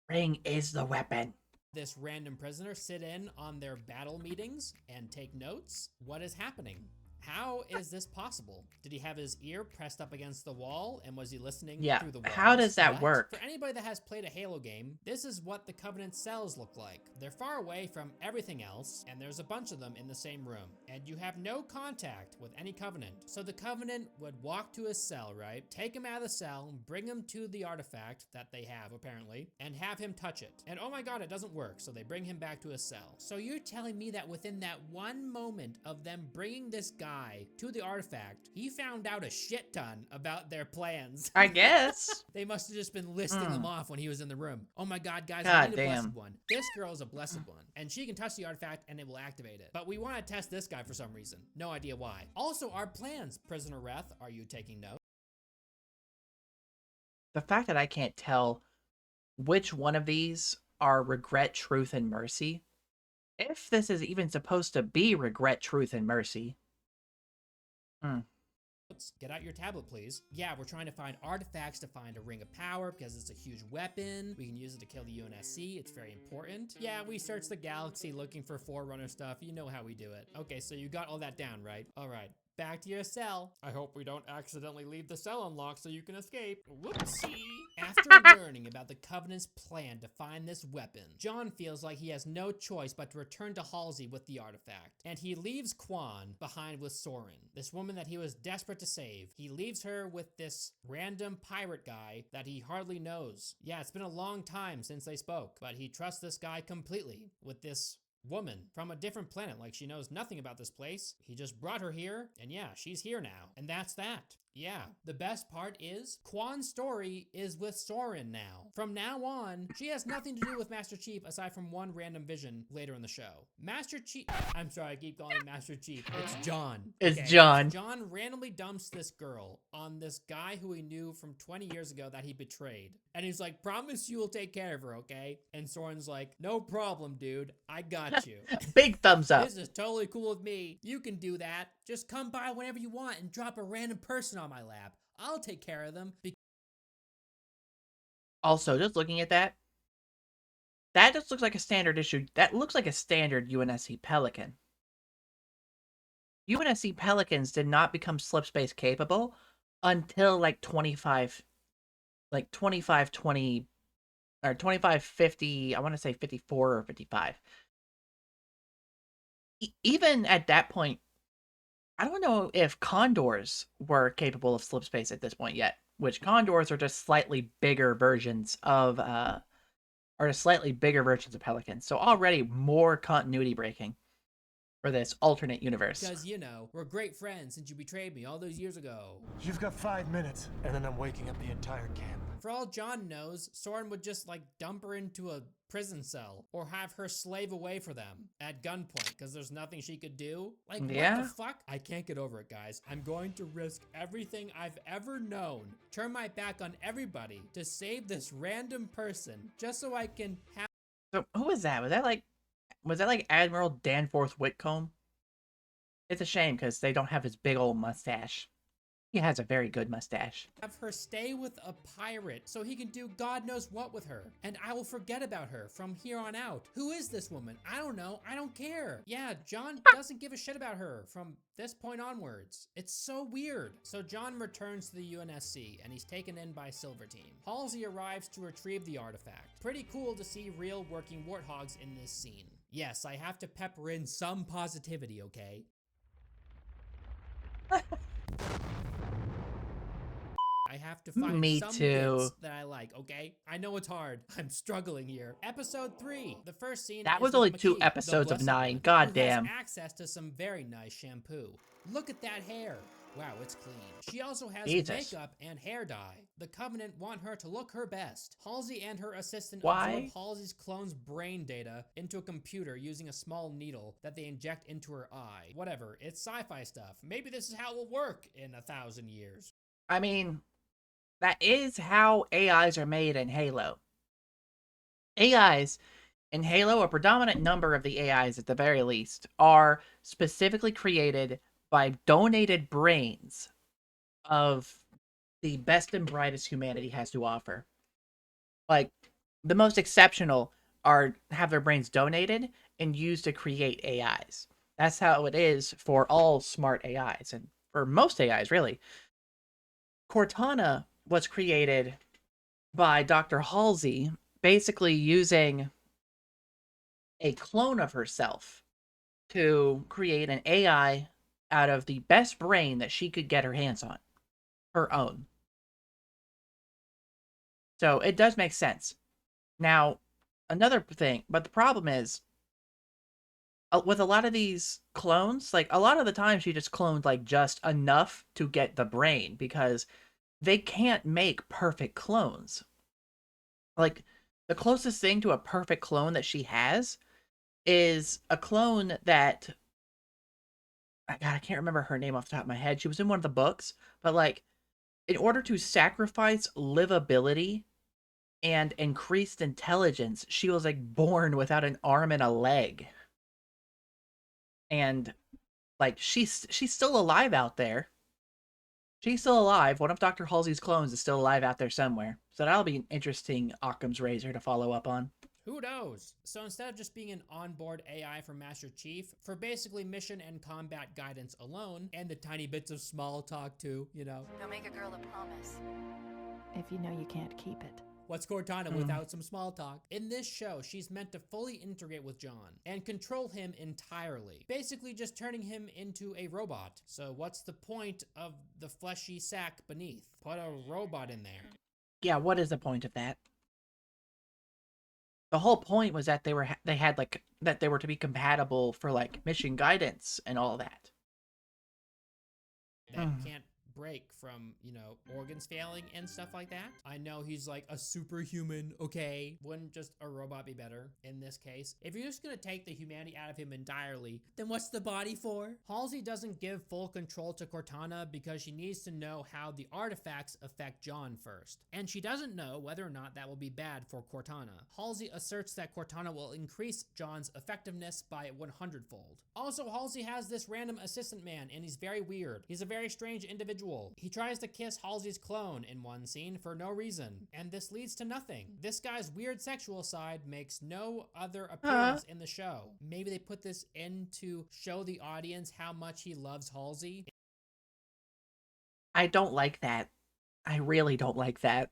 Ring is the weapon. this random prisoner sit in on their battle meetings and take notes? What is happening? How is this possible? Did he have his ear pressed up against the wall and was he listening through the walls? How does that work? For anybody that has played a Halo game, this is what the Covenant cells look like. They're far away from everything else, and there's a bunch of them in the same room. And you have no contact with any Covenant. So the Covenant would walk to his cell, right? Take him out of the cell, bring him to the artifact that they have, apparently, and have him touch it. And oh my god, it doesn't work, so they bring him back to his cell. So you're telling me that within that one moment of them bringing this guy to the artifact, he found out a shit ton about their plans. I guess. They must have just been listing them off when he was in the room. Oh my god, guys, God I need a damn. blessed one. This girl is a blessed one, and she can touch the artifact and it will activate it. But we want to test this guy for some reason. No idea why. Also, our plans, Prisoner Reth, are you taking note? The fact that I can't tell which one of these are regret, truth, and mercy, if this is even supposed to be regret, truth, and mercy. Get out your tablet, please. Yeah, we're trying to find artifacts to find a ring of power because it's a huge weapon. We can use it to kill the UNSC. It's very important. Yeah, we search the galaxy looking for Forerunner stuff. You know how we do it. Okay, so you got all that down, right? All right. Back to your cell. I hope we don't accidentally leave the cell unlocked so you can escape. Whoopsie. After learning about the Covenant's plan to find this weapon, John feels like he has no choice but to return to Halsey with the artifact. And he leaves Quan behind with Soren, this woman that he was desperate to save. He leaves her with this random pirate guy that he hardly knows. Yeah, it's been a long time since they spoke, but he trusts this guy completely with this woman from a different planet, like she knows nothing about this place. He just brought her here, and yeah, she's here now. And that's that. Yeah, the best part is Quan's story is with Soren now. From now on, she has nothing to do with Master Chief aside from one random vision later in the show. Master Chief, I'm sorry, I keep calling him Master Chief. It's John. It's John. John randomly dumps this girl on this guy who he knew from 20 years ago that he betrayed. And he's like, promise you will take care of her, okay? And Soren's like, no problem, dude. I got you. Big thumbs up. This is totally cool with me. You can do that. Just come by whenever you want and drop a random person on my lap. I'll take care of them. Also, just looking at that just looks like a standard issue. That looks like a standard UNSC Pelican. UNSC Pelicans did not become slip space capable until like 2520 or 2550, I want to say 54 or 55. Even at that point, I don't know if condors were capable of slip space at this point yet, which condors are just slightly bigger versions of pelicans. So already more continuity breaking for this alternate universe. Because, you know, we're great friends since you betrayed me all those years ago. You've got 5 minutes, and then I'm waking up the entire camp. For all John knows, Soren would just, like, dump her into a prison cell or have her slave away for them at gunpoint because there's nothing she could do. Like, yeah. What the fuck? I can't get over it, guys. I'm going to risk everything I've ever known, turn my back on everybody to save this random person just so I can have... So, who was that? Was that like Admiral Danforth Whitcomb? It's a shame because they don't have his big old mustache. He has a very good mustache. Have her stay with a pirate so he can do God knows what with her. And I will forget about her from here on out. Who is this woman? I don't know. I don't care. Yeah, John doesn't give a shit about her from this point onwards. It's so weird. So John returns to the UNSC and he's taken in by Silver Team. Halsey arrives to retrieve the artifact. Pretty cool to see real working warthogs in this scene. Yes, I have to pepper in some positivity, okay? I have to find Me some too. bits that I like, okay? I know it's hard. I'm struggling here. Episode 3. The first scene That is was with only 2 McKee, the episodes of Blessed 9. One, God who damn. has access to some very nice shampoo. Look at that hair. Wow, it's clean. She also has Jesus. makeup and hair dye. The Covenant want her to look her best. Halsey and her assistant Why? absorb Halsey's clone's brain data into a computer using a small needle that they inject into her eye. Whatever, it's sci-fi stuff. Maybe this is how it will work in 1,000 years. I mean, that is how AIs are made in Halo. AIs in Halo, a predominant number of the AIs at the very least, are specifically created by donated brains of the best and brightest humanity has to offer. Like, the most exceptional have their brains donated and used to create AIs. That's how it is for all smart AIs, and for most AIs, really. Cortana was created by Dr. Halsey, basically using a clone of herself to create an AI out of the best brain that she could get her hands on. Her own. So it does make sense. Now, another thing, but the problem is, with a lot of these clones, like, a lot of the time she just cloned, like, just enough to get the brain, because they can't make perfect clones. Like, the closest thing to a perfect clone that she has is a clone that... God, I can't remember her name off the top of my head. She was in one of the books, but, like, in order to sacrifice livability and increased intelligence, she was, like, born without an arm and a leg. And, like, she's still alive out there. She's still alive. One of Dr. Halsey's clones is still alive out there somewhere. So that'll be an interesting Occam's razor to follow up on. Who knows? So instead of just being an onboard AI for Master Chief, for basically mission and combat guidance alone, and the tiny bits of small talk too, you know. Don't make a girl a promise if you know you can't keep it. What's Cortana without some small talk? In this show, she's meant to fully integrate with John and control him entirely, basically just turning him into a robot. So what's the point of the fleshy sack beneath? Put a robot in there. Yeah, what is the point of that? The whole point was that they had like that they were to be compatible for like mission guidance and all that. That can't break from, you know, organs failing and stuff like that. I know he's like a superhuman, okay? Wouldn't just a robot be better in this case? If you're just gonna take the humanity out of him entirely, then what's the body for? Halsey doesn't give full control to Cortana because she needs to know how the artifacts affect John first. And she doesn't know whether or not that will be bad for Cortana. Halsey asserts that Cortana will increase John's effectiveness by 100-fold. Also, Halsey has this random assistant man, and he's very weird. He's a very strange individual. He tries to kiss Halsey's clone in one scene for no reason, and this leads to nothing. This guy's weird sexual side makes no other appearance in the show. Maybe they put this in to show the audience how much he loves Halsey. I don't like that. I really don't like that.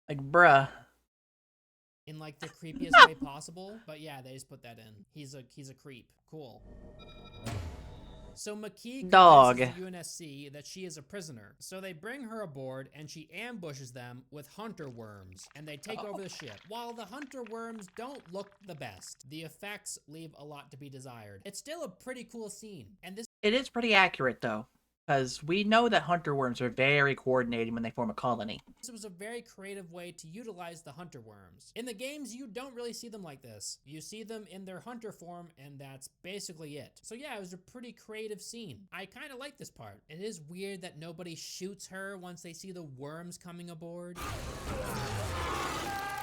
Like, bruh. In like the creepiest way possible, but yeah, they just put that in. He's a creep. Cool. So McKee convinces the UNSC that she is a prisoner. So they bring her aboard and she ambushes them with hunter worms and they take over the ship. While the hunter worms don't look the best, the effects leave a lot to be desired. It's still a pretty cool scene. And it is pretty accurate though, because we know that hunter worms are very coordinated when they form a colony. This was a very creative way to utilize the hunter worms. In the games, you don't really see them like this. You see them in their hunter form, and that's basically it. So yeah, it was a pretty creative scene. I kind of like this part. It is weird that nobody shoots her once they see the worms coming aboard.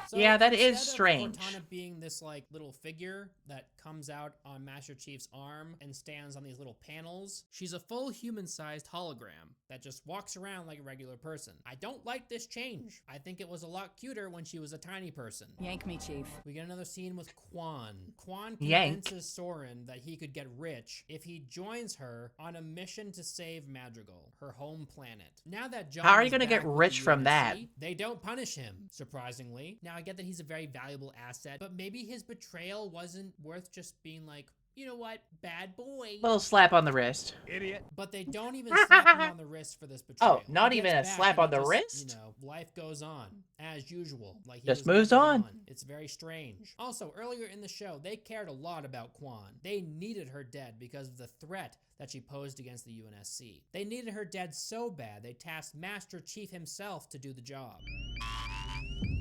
So yeah, that is strange. Cortana being this like little figure that comes out on Master Chief's arm and stands on these little panels, she's a full human-sized hologram that just walks around like a regular person. I don't like this change. I think it was a lot cuter when she was a tiny person. Yank me, Chief. We get another scene with Quan. Quan convinces Soren that he could get rich if he joins her on a mission to save Madrigal, her home planet. Now that John How are you going to get rich from that? They don't punish him, surprisingly. Now I get that he's a very valuable asset, but maybe his betrayal wasn't worth just being like, you know what, bad boy. Little slap on the wrist. Idiot. But they don't even slap him on the wrist for this betrayal. Oh, not even a slap on the wrist? You know, life goes on, as usual. Like he just moves on. It's very strange. Also, earlier in the show, they cared a lot about Quan. They needed her dead because of the threat that she posed against the UNSC. They needed her dead so bad, they tasked Master Chief himself to do the job.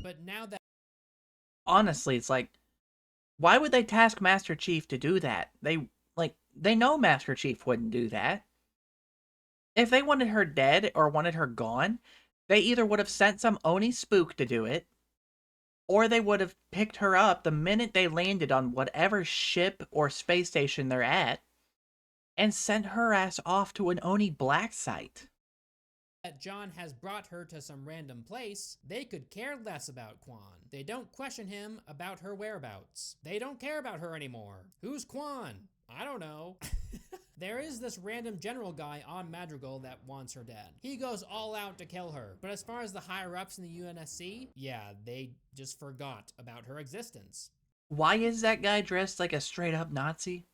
But now that... Honestly, it's like, why would they task Master Chief to do that? They know Master Chief wouldn't do that. If they wanted her dead or wanted her gone, they either would have sent some Oni spook to do it, or they would have picked her up the minute they landed on whatever ship or space station they're at, and sent her ass off to an Oni black site. That John has brought her to some random place, they could care less about Quan. They don't question him about her whereabouts. They don't care about her anymore. Who's Quan? I don't know. There is this random general guy on Madrigal that wants her dead. He goes all out to kill her. But as far as the higher-ups in the UNSC, yeah, they just forgot about her existence. Why is that guy dressed like a straight-up Nazi?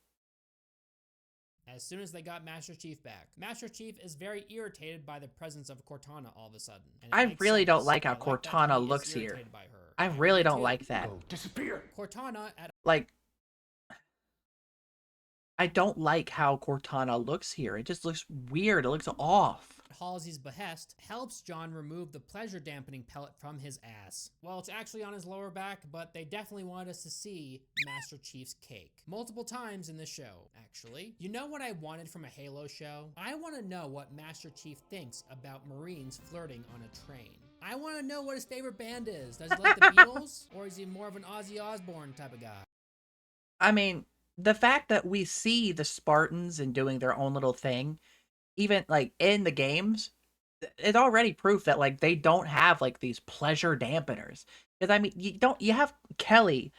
As soon as they got Master Chief back. Master Chief is very irritated by the presence of Cortana all of a sudden. I really don't like how Cortana looks here. I really don't like that. Disappear. Cortana at... Like, I don't like how Cortana looks here. It just looks weird. It looks off. Halsey's behest, helps John remove the pleasure dampening pellet from his ass. Well, it's actually on his lower back, but they definitely wanted us to see Master Chief's cake. Multiple times in the show, actually. You know what I wanted from a Halo show? I want to know what Master Chief thinks about Marines flirting on a train. I want to know what his favorite band is. Does he like the Beatles? Or is he more of an Ozzy Osbourne type of guy? I mean, the fact that we see the Spartans and doing their own little thing, even like in the games, it's already proof that like they don't have like these pleasure dampeners. Because I mean, you have Kelly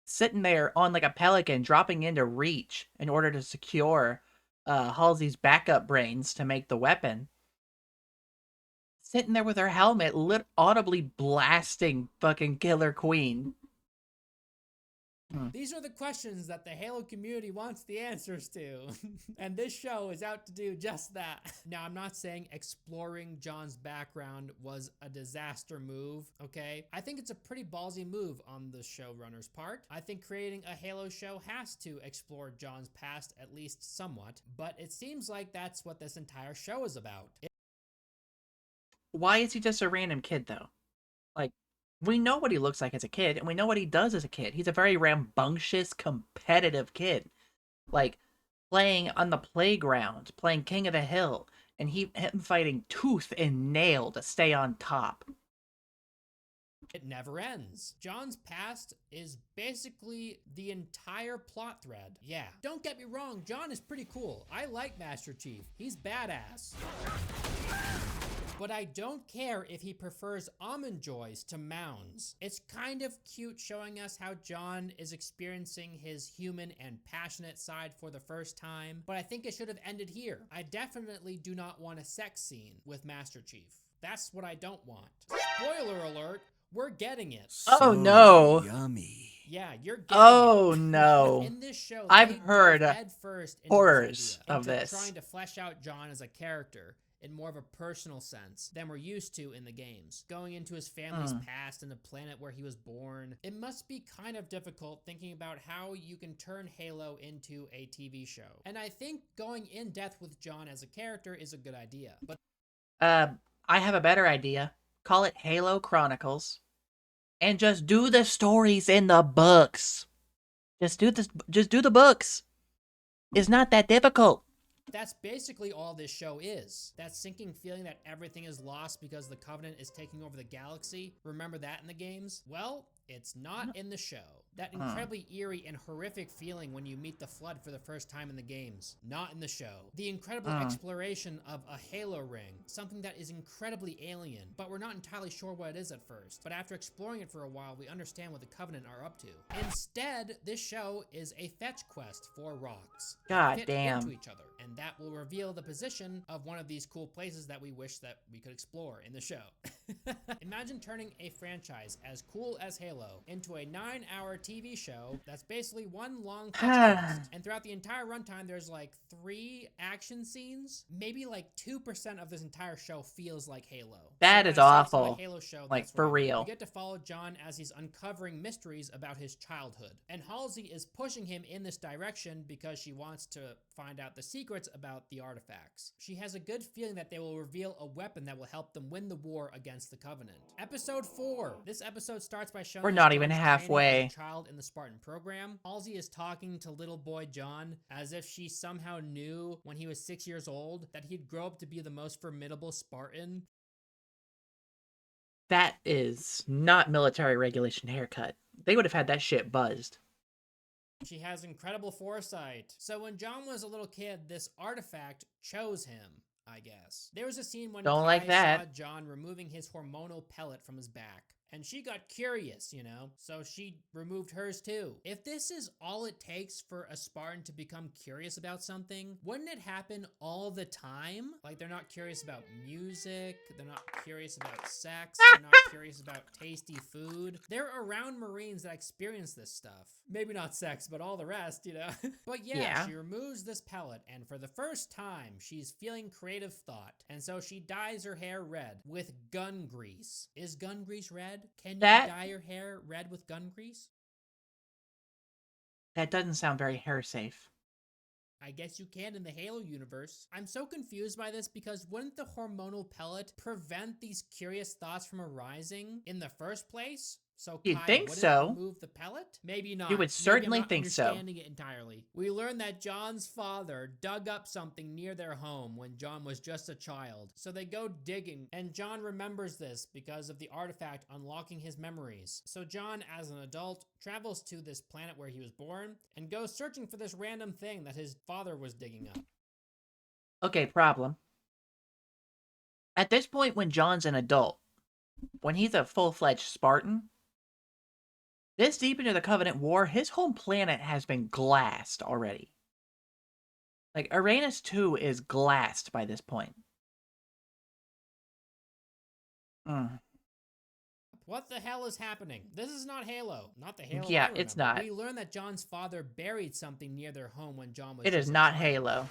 sitting there on like a pelican dropping into reach in order to secure Halsey's backup brains to make the weapon. Sitting there with her helmet audibly blasting fucking Killer Queen. These are the questions that the Halo community wants the answers to. And this show is out to do just that. Now, I'm not saying exploring John's background was a disaster move, okay? I think it's a pretty ballsy move on the showrunner's part. I think creating a Halo show has to explore John's past at least somewhat, but it seems like that's what this entire show is about. Why is he just a random kid, though? Like, we know what he looks like as a kid, and we know what he does as a kid. He's a very rambunctious, competitive kid. Like, playing on the playground, playing King of the Hill, and him fighting tooth and nail to stay on top. It never ends. John's past is basically the entire plot thread. Yeah, don't get me wrong, John is pretty cool. I like Master Chief. He's badass. But I don't care if he prefers almond joys to mounds. It's kind of cute showing us how John is experiencing his human and passionate side for the first time, but I think it should have ended here. I definitely do not want a sex scene with Master Chief. That's what I don't want. Spoiler alert, we're getting it. Oh no. Yummy. Yeah, you're getting Oh it. no. In this show, I've they heard dove head first into horrors idea, of this. trying to flesh out John as a character in more of a personal sense than we're used to in the games. Going into his family's past and the planet where he was born, it must be kind of difficult thinking about how you can turn Halo into a TV show. And I think going in depth with John as a character is a good idea. But I have a better idea. Call it Halo Chronicles. And just do the stories in the books. Just do the books. It's not that difficult. that's basically all this show is. That sinking feeling that everything is lost because the Covenant is taking over the galaxy. Remember that in the games? Well, it's not in the show. That incredibly eerie and horrific feeling when you meet the Flood for the first time in the games. Not in the show. The incredible exploration of a Halo ring. Something that is incredibly alien, but we're not entirely sure what it is at first. But after exploring it for a while, we understand what the Covenant are up to. Instead, this show is a fetch quest for rocks. God Fit damn. into each other. And that will reveal the position of one of these cool places that we wish that we could explore in the show. Imagine turning a franchise as cool as Halo into a 9-hour TV show that's basically one long fetch quest. And throughout the entire runtime, there's like 3 action scenes. Maybe like 2% of this entire show feels like Halo. That So is when I say it's awful. a Halo show, Like, that's for what I mean. real. We get to follow John as he's uncovering mysteries about his childhood. And Halsey is pushing him in this direction because she wants to find out the secrets about the artifacts. She has a good feeling that they will reveal a weapon that will help them win the war against the Covenant. Episode 4. This episode starts by showing We're us not even John's training halfway. as a child in the Spartan program. Halsey is talking to little boy John as if she somehow knew when he was 6 years old that he'd grow up to be the most formidable Spartan. That is not military regulation haircut. They would have had that shit buzzed. She has incredible foresight. So when John was a little kid, this artifact chose him, I guess. There was a scene when Don't like Kai that. saw John removing his hormonal pellet from his back. And she got curious, you know, so she removed hers too. If this is all it takes for a Spartan to become curious about something, wouldn't it happen all the time? Like, they're not curious about music, they're not curious about sex, they're not curious about tasty food. They're around Marines that experience this stuff. Maybe not sex, but all the rest, you know? But yeah, she removes this pellet, and for the first time, she's feeling creative thought. And so she dyes her hair red with gun grease. Is gun grease red? Can you dye your hair red with gun grease? That doesn't sound very hair safe. I guess you can in the Halo universe. I'm so confused by this because wouldn't the hormonal pellet prevent these curious thoughts from arising in the first place? So You'd Kai think wouldn't so. remove the pellet? Maybe not. You would Maybe certainly I'm not think so. understanding it entirely. We learn that John's father dug up something near their home when John was just a child. So they go digging, and John remembers this because of the artifact unlocking his memories. So John, as an adult, travels to this planet where he was born and goes searching for this random thing that his father was digging up. Okay, problem. At this point, when John's an adult, when he's a full-fledged Spartan, this deep into the Covenant War, his home planet has been glassed already. Like, Uranus 2 is glassed by this point. What the hell is happening? This is not Halo. Not the Halo Yeah, I it's remember. not. We learned that John's father buried something near their home when John was It is just a not child. Halo.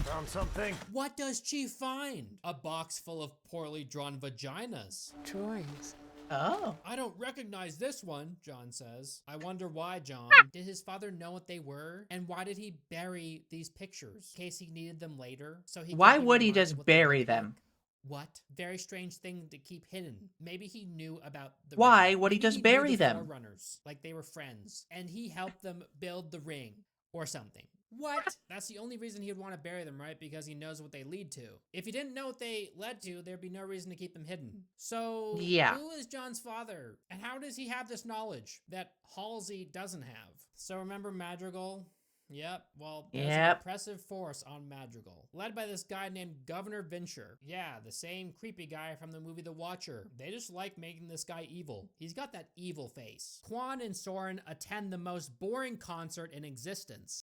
Found something? What does Chief find? A box full of poorly drawn vaginas. Drawings. Oh. I don't recognize this one, John says. I wonder why, John. Did his father know what they were? And why did he bury these pictures? In case he needed them later? So he Why could be would he reminded just what they bury looked them? like? What? Very strange thing to keep hidden. Maybe he knew about the Why ring. would he Maybe just knew bury the them? Forerunners, like they were friends, and he helped them build the ring or something. What? That's the only reason he would want to bury them, right? Because he knows what they lead to. If he didn't know what they led to, there'd be no reason to keep them hidden. So, Yeah. who is John's father? And how does he have this knowledge that Halsey doesn't have? So remember Madrigal? Yep, well, there's an oppressive force on Madrigal, led by this guy named Governor Vincher. Yeah, the same creepy guy from the movie The Watcher. They just like making this guy evil. He's got that evil face. Quan and Soren attend the most boring concert in existence.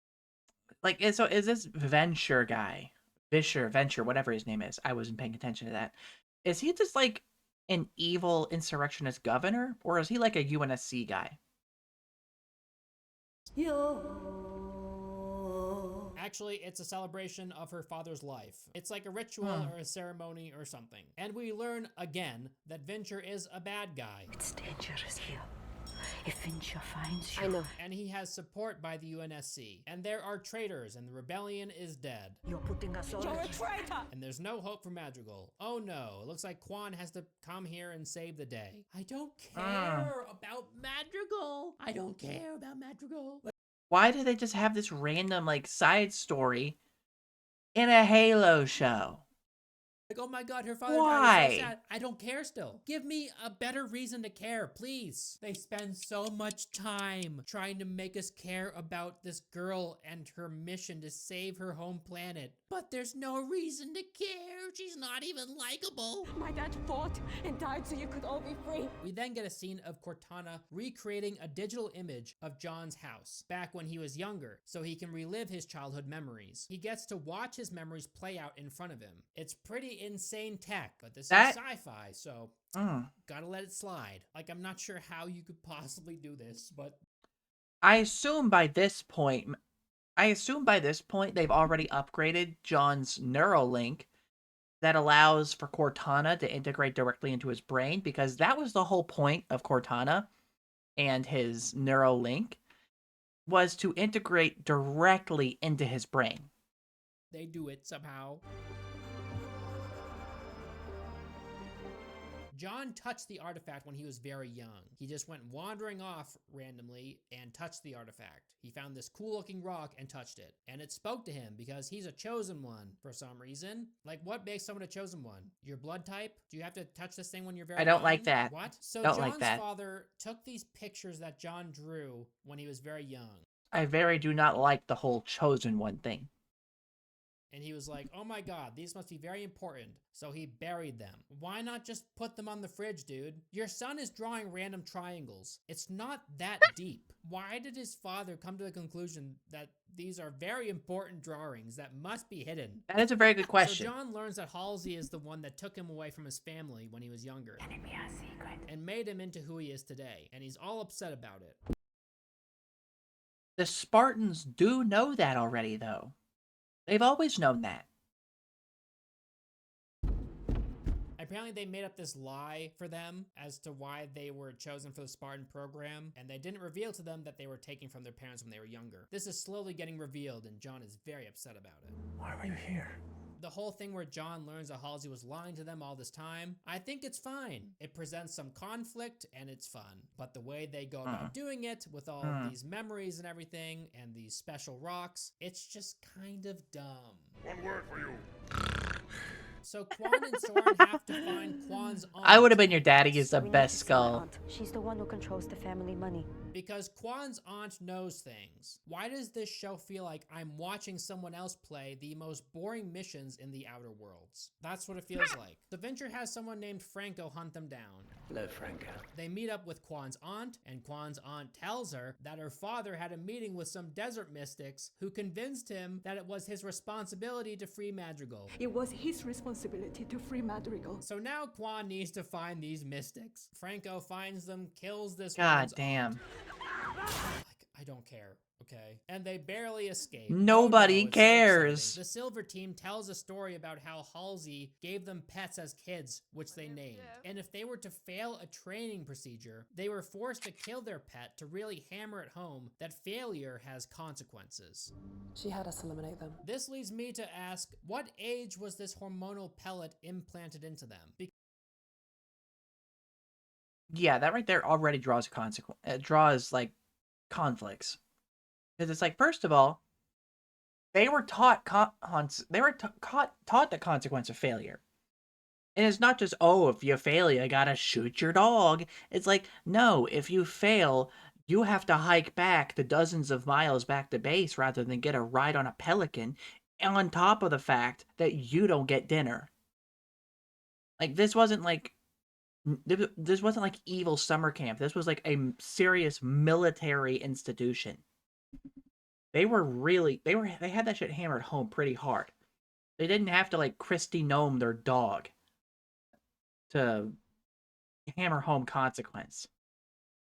Like, so is this Venture guy, Venture, whatever his name is? I wasn't paying attention to that. Is he just like an evil insurrectionist governor, or is he like a UNSC guy? Actually, it's a celebration of her father's life. It's like a ritual or a ceremony or something. And we learn again that Vincher is a bad guy. It's dangerous here. If Vincher finds you... I know. And he has support by the UNSC. And there are traitors, and the rebellion is dead. You're putting us all... You're a traitor! And there's no hope for Madrigal. Oh no, it looks like Quan has to come here and save the day. I don't care about Madrigal. I don't care about Madrigal. Why do they just have this random like side story in a Halo show? Like, oh my god, her father died. Why? It's so sad. I don't care still. Give me a better reason to care, please. They spend so much time trying to make us care about this girl and her mission to save her home planet. But there's no reason to care. She's not even likable. My dad fought and died so you could all be free. We then get a scene of Cortana recreating a digital image of John's house back when he was younger so he can relive his childhood memories. He gets to watch his memories play out in front of him. It's pretty insane tech, but this is sci-fi, so gotta let it slide. Like, I'm not sure how you could possibly do this, but I assume by this point they've already upgraded John's Neuralink that allows for Cortana to integrate directly into his brain, because that was the whole point of Cortana and his Neuralink, was to integrate directly into his brain. they do it somehow. John touched the artifact when he was very young. He just went wandering off randomly and touched the artifact. He found this cool looking rock and touched it. And it spoke to him because he's a chosen one for some reason. Like, what makes someone a chosen one? Your blood type? Do you have to touch this thing when you're very young? I don't like that. What? So don't John's like that. father took these pictures that John drew when he was very young. I very do not like the whole chosen one thing. And he was like, oh my god, these must be very important. So he buried them. Why not just put them on the fridge, dude? Your son is drawing random triangles. It's not that deep. Why did his father come to the conclusion that these are very important drawings that must be hidden? That is a very good question. So John learns that Halsey is the one that took him away from his family when he was younger. Can it be a secret? And made him into who he is today. And he's all upset about it. The Spartans do know that already, though. They've always known that. Apparently they made up this lie for them as to why they were chosen for the Spartan program, and they didn't reveal to them that they were taken from their parents when they were younger. This is slowly getting revealed, and John is very upset about it. Why were you here? The whole thing where John learns that Halsey was lying to them all this time, I think it's fine. It presents some conflict, and it's fun. But the way they go about doing it, with all of these memories and everything, and these special rocks, it's just kind of dumb. One word for you. So Quan and Soren have to find Quan's aunt. I would have been your daddy is the We need best to see my skull. aunt. She's the one who controls the family money. Because Quan's aunt knows things. Why does this show feel like I'm watching someone else play the most boring missions in the Outer Worlds? That's what it feels like. The Venture has someone named Franco hunt them down. Hello, Franco. They meet up with Quan's aunt, and Quan's aunt tells her that her father had a meeting with some desert mystics who convinced him that it was his responsibility to free Madrigal. It was his responsibility to free Madrigal. So now Quan needs to find these mystics. Franco finds them, kills this God woman's damn. aunt. I don't care, okay? And they barely escape. Nobody Oh, no, it's so cares. exciting. The Silver Team tells a story about how Halsey gave them pets as kids, which they named. And if they were to fail a training procedure, they were forced to kill their pet to really hammer it home that failure has consequences. She had us eliminate them. This leads me to ask, what age was this hormonal pellet implanted into them? Yeah, that right there already draws a consequence. It draws like conflicts, because it's like, first of all, they were taught taught the consequence of failure, and it's not just, oh, if you fail, you gotta shoot your dog. It's like, no, if you fail, you have to hike back the dozens of miles back to base rather than get a ride on a pelican, on top of the fact that you don't get dinner. Like, this wasn't like evil summer camp. This was like a serious military institution. They had that shit hammered home pretty hard. They didn't have to like Christy Gnome their dog to hammer home consequence.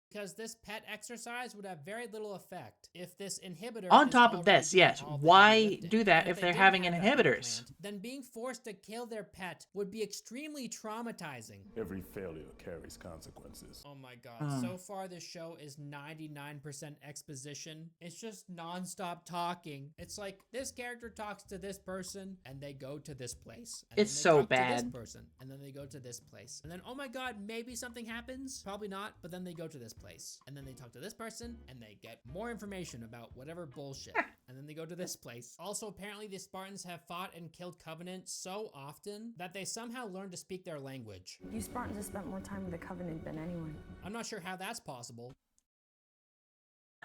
Because this pet exercise would have very little effect if this inhibitor On is top of already this, doing yes, all the why heavy lifting. do that And if they they're didn't having have that inhibitors? implant, then being forced to kill their pet would be extremely traumatizing. Every failure carries consequences. Oh my god, so far this show is 99% exposition. It's just non-stop talking. It's like, this character talks to this person, and they go to this place. And It's then they so talk to bad. this person, and then they go to this place. And then, oh my god, maybe something happens? Probably not, but then they go to this place. And then they talk to this person, and they get more information about whatever bullshit. And then they go to this place. Also, apparently the Spartans have fought and killed Covenant so often that they somehow learned to speak their language. You Spartans have spent more time with the Covenant than anyone. I'm not sure how that's possible.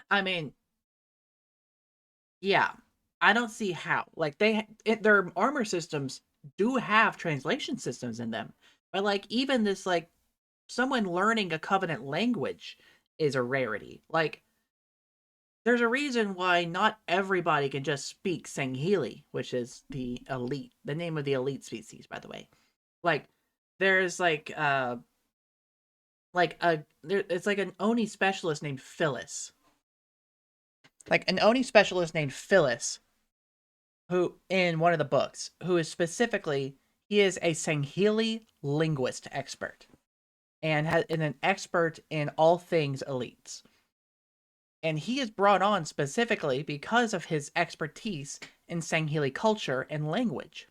I mean, yeah, I don't see how. Like, their armor systems do have translation systems in them, but like, even this, like, someone learning a Covenant language is a rarity. Like, there's a reason why not everybody can just speak Sangheili, which is the name of the elite species, by the way. Like, there's it's like an Oni specialist named Phyllis. Like, an Oni specialist named Phyllis, who, in one of the books, who is specifically, he is a Sangheili linguist expert. And an expert in all things elites. And he is brought on specifically because of his expertise in Sangheili culture and language.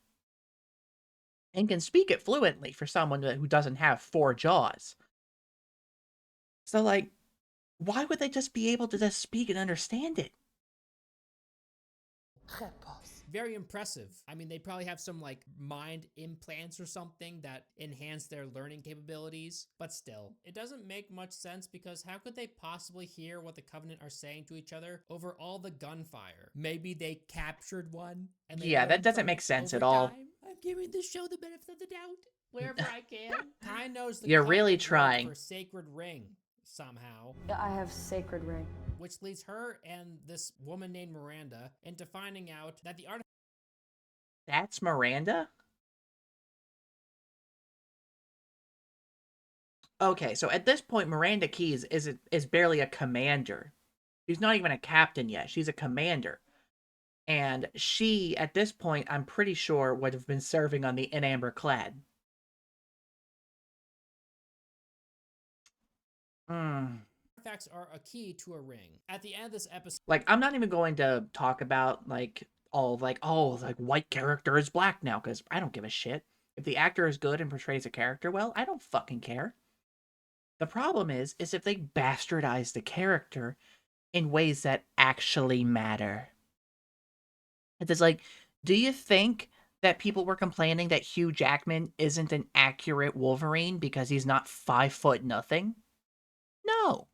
And can speak it fluently for someone who doesn't have 4 jaws. So, like, why would they just be able to just speak and understand it? Very impressive. I mean, they probably have some, like, mind implants or something that enhance their learning capabilities, but still, it doesn't make much sense because how could they possibly hear what the Covenant are saying to each other over all the gunfire? Maybe they captured one and they Yeah, that learned doesn't from make it sense over at all. time? I'm giving the show the benefit of the doubt wherever I can. Kai knows the You're really Covenant word trying. for sacred ring somehow. Yeah, I have sacred ring. Which leads her and this woman named Miranda into finding out that the artifact. That's Miranda? Okay, so at this point, Miranda Keyes is barely a commander. She's not even a captain yet. She's a commander. And she, at this point, I'm pretty sure, would have been serving on the In Amber Clad. Artifacts are a key to a ring. At the end of this episode, Like, I'm not even going to talk about, like, all of, like, oh, like, white character is black now, because I don't give a shit. If the actor is good and portrays a character well, I don't fucking care. The problem is if they bastardize the character in ways that actually matter. It's like, do you think that people were complaining that Hugh Jackman isn't an accurate Wolverine because he's not 5 foot nothing? No.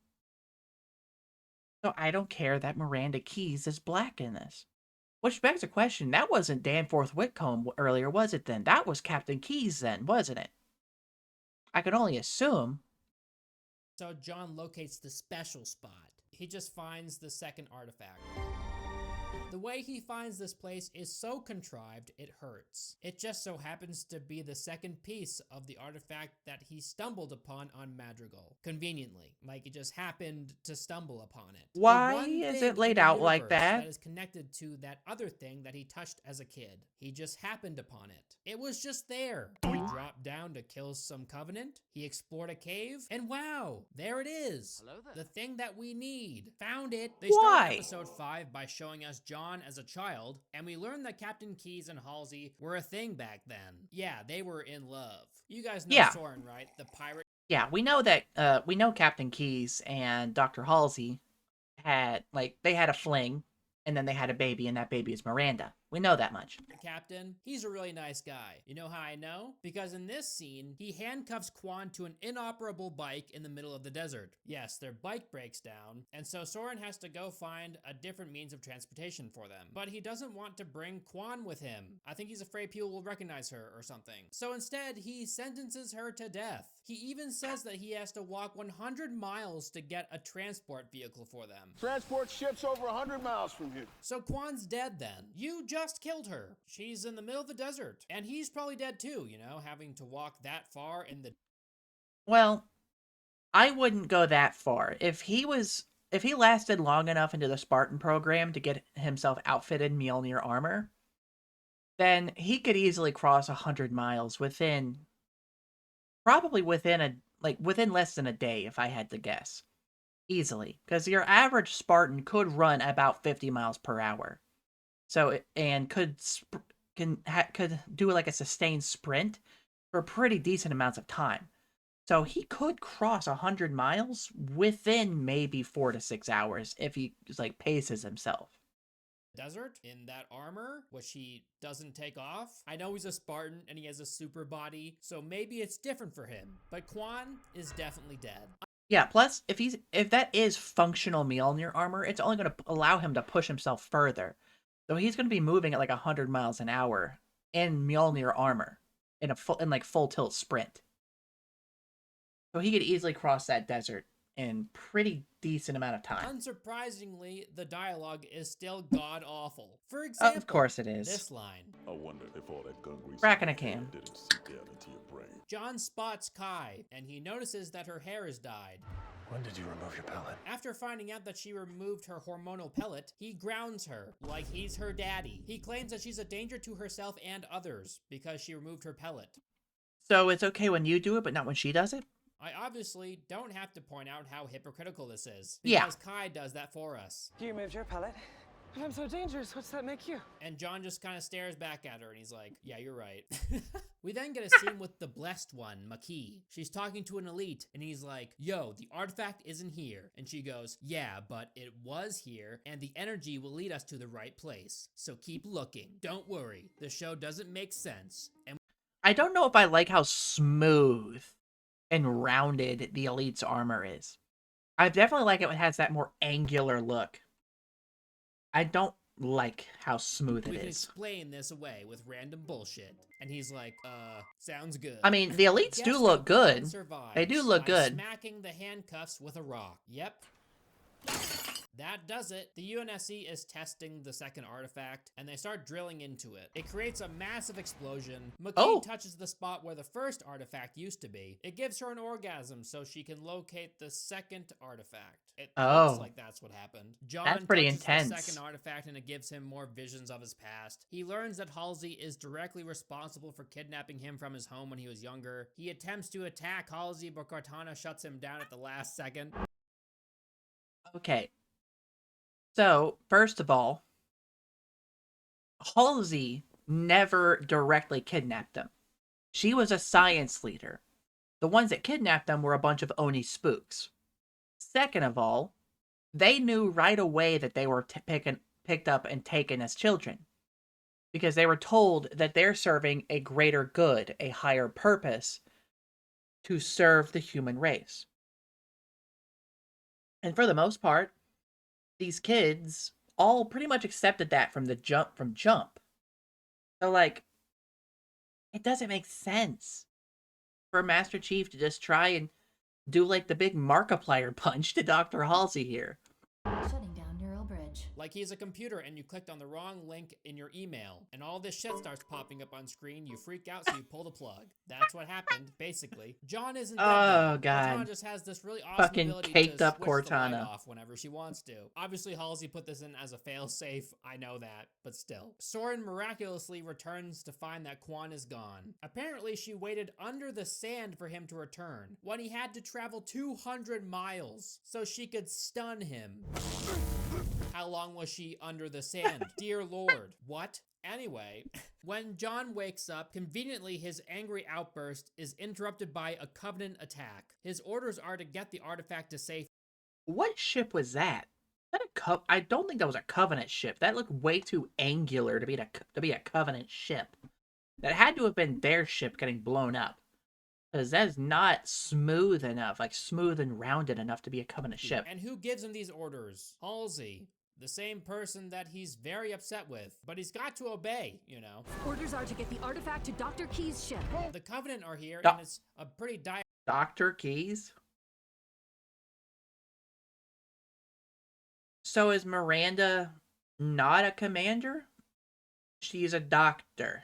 So I don't care that Miranda Keyes is black in this. Which begs the question, that wasn't Danforth Whitcomb earlier, was it then? That was Captain Keyes then, wasn't it? I can only assume. So John locates the special spot. He just finds the second artifact. The way he finds this place is so contrived, it hurts. It just so happens to be the second piece of the artifact that he stumbled upon on Madrigal. Conveniently. Like, it just happened to stumble upon it. Why is it laid out like that? That is connected to that other thing that he touched as a kid. He just happened upon it. It was just there. He dropped down to kill some Covenant. He explored a cave, and wow, there it is. Hello there. The thing that we need. Found it. They start episode 5 by showing us John as a child, and we learn that Captain Keyes and Halsey were a thing back then. Yeah, they were in love. You guys know Soren, right? The pirate. Yeah, we know that, we know Captain Keyes and Dr. Halsey had, they had a fling, and then they had a baby, and that baby is Miranda. We know that much. Captain, he's a really nice guy. You know how I know? Because in this scene, he handcuffs Quan to an inoperable bike in the middle of the desert. Yes, their bike breaks down, and so Soren has to go find a different means of transportation for them. But he doesn't want to bring Quan with him. I think he's afraid people will recognize her or something. So instead, he sentences her to death. He even says that he has to walk 100 miles to get a transport vehicle for them. Transport ships over 100 miles from here. So Quan's dead then. You just killed her. She's in the middle of the desert. And he's probably dead too, you know, having to walk that far in the... Well, I wouldn't go that far. If he lasted long enough into the Spartan program to get himself outfitted in Mjolnir armor, then he could easily cross 100 miles probably within less than a day, if I had to guess. Easily. Because your average Spartan could run about 50 miles per hour. So, and could do like a sustained sprint for pretty decent amounts of time. So he could cross 100 miles within maybe 4 to 6 hours if he just paces himself. Desert in that armor, which he doesn't take off. I know he's a Spartan and he has a super body, so maybe it's different for him. But Quan is definitely dead. Yeah, plus if that is functional Mjolnir armor, it's only going to allow him to push himself further. So he's going to be moving at 100 miles an hour in Mjolnir armor in full tilt sprint. So he could easily cross that desert in pretty decent amount of time. Unsurprisingly, the dialogue is still god-awful. For example, of course it is. This line. I wonder if all that gun grease cracking a can. didn't seep down into your brain. John spots Kai, and he notices that her hair is dyed. When did you remove your pellet? After finding out that she removed her hormonal pellet, he grounds her, like he's her daddy. He claims that she's a danger to herself and others, because she removed her pellet. So it's okay when you do it, but not when she does it? I obviously don't have to point out how hypocritical this is, yeah, because Kai does that for us. You removed your pellet? If I'm so dangerous, what's that make you? And John just kind of stares back at her and he's like, yeah, you're right. We then get a scene with the blessed one, Makee. She's talking to an elite and he's like, yo, the artifact isn't here. And she goes, yeah, but it was here and the energy will lead us to the right place. So keep looking. Don't worry. The show doesn't make sense. And I don't know if I like how smooth and rounded the elite's armor is. I definitely like it when it has that more angular look. I don't like how smooth it is. We can explain this away with random bullshit. And he's like, sounds good. I mean, the elites do look good. They do look good. Smacking the handcuffs with a rock. Yep. That does it. The UNSC is testing the second artifact, and they start drilling into it. It creates a massive explosion. Makee touches the spot where the first artifact used to be. It gives her an orgasm so she can locate the second artifact. It looks like that's what happened. John that's pretty touches intense. The second artifact, and it gives him more visions of his past. He learns that Halsey is directly responsible for kidnapping him from his home when he was younger. He attempts to attack Halsey, but Cortana shuts him down at the last second. Okay. So, first of all, Halsey never directly kidnapped them. She was a science leader. The ones that kidnapped them were a bunch of Oni spooks. Second of all, they knew right away that they were picked up and taken as children. Because they were told that they're serving a greater good, a higher purpose, to serve the human race. And for the most part, these kids all pretty much accepted that from the jump. So like, it doesn't make sense for Master Chief to just try and do like the big Markiplier punch to Dr. Halsey here. Shutting down neural bridge. Like he's a computer and you clicked on the wrong link in your email, and all this shit starts popping up on screen. You freak out, so you pull the plug. That's what happened, basically. John isn't dead, Oh, though. God. Cortana just has this really awesome Fucking ability caked to up switch the light Cortana. off whenever she wants to. Obviously, Halsey put this in as a fail-safe. I know that, but still. Soren miraculously returns to find that Quan is gone. Apparently, she waited under the sand for him to return, when he had to travel 200 miles so she could stun him. How long was she under the sand? Dear Lord. What? Anyway, when John wakes up, conveniently his angry outburst is interrupted by a Covenant attack. His orders are to get the artifact to safety. What ship was that? I don't think that was a Covenant ship. That looked way too angular to be a Covenant ship. That had to have been their ship getting blown up. Because that is not smooth enough, like smooth and rounded enough to be a Covenant ship. And who gives him these orders? Halsey. The same person that he's very upset with. But he's got to obey, you know. Orders are to get the artifact to Dr. Key's ship. The Covenant are here, and it's a pretty dire... Dr. Keys? So is Miranda not a commander? She's a doctor.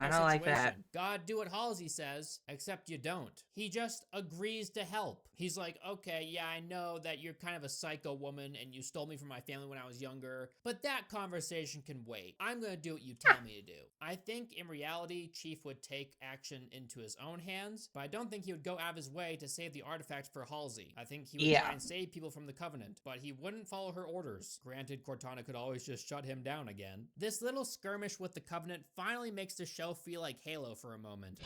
I don't like that. God, do what Halsey says, except you don't. He just agrees to help. He's like, okay, yeah, I know that you're kind of a psycho woman and you stole me from my family when I was younger, but that conversation can wait. I'm gonna do what you tell me to do. I think in reality, Chief would take action into his own hands, but I don't think he would go out of his way to save the artifact for Halsey. I think he would try and save people from the Covenant, but he wouldn't follow her orders. Granted, Cortana could always just shut him down again. This little skirmish with the Covenant finally makes the show feel like Halo for a moment.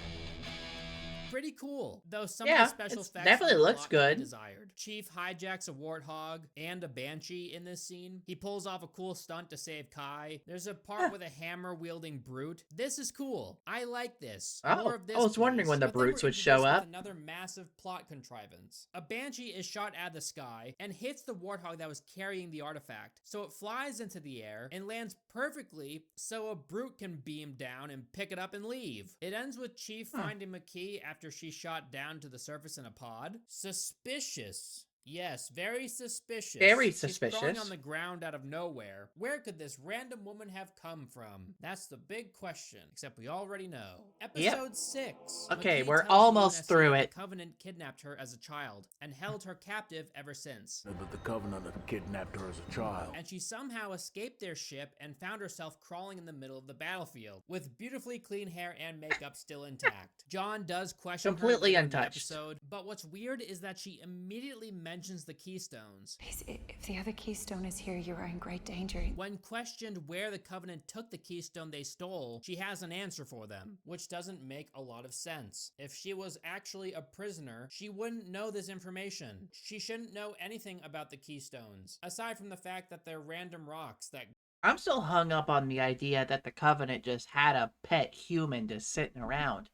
Pretty cool, though some of the special effects definitely looks good. Desired. Chief hijacks a warthog and a banshee in this scene. He pulls off a cool stunt to save Kai. There's a part with a hammer-wielding brute. This is cool. I like this. More of this, I was wondering when the brutes would show up. Another massive plot contrivance. A banshee is shot out of the sky and hits the warthog that was carrying the artifact, so it flies into the air and lands perfectly so a brute can beam down and pick it up and leave. It ends with Chief finding a key after she's shot down to the surface in a pod. Suspicious. Yes, very suspicious. Very suspicious. She's crawling on the ground out of nowhere. Where could this random woman have come from? That's the big question, except we already know. Episode 6. Okay, McKee we're tells almost UNSC through that it. The Covenant kidnapped her as a child and held her captive ever since. That the Covenant had kidnapped her as a child. And she somehow escaped their ship and found herself crawling in the middle of the battlefield, with beautifully clean hair and makeup still intact. John does question completely her in the untouched. episode, but what's weird is that she immediately mentions the Keystones. If the other keystone is here, you are in great danger. When questioned where the Covenant took the Keystone they stole, she has an answer for them, which doesn't make a lot of sense. If she was actually a prisoner, she wouldn't know this information. She shouldn't know anything about the Keystones, aside from the fact that they're random rocks that... I'm still hung up on the idea that the Covenant just had a pet human just sitting around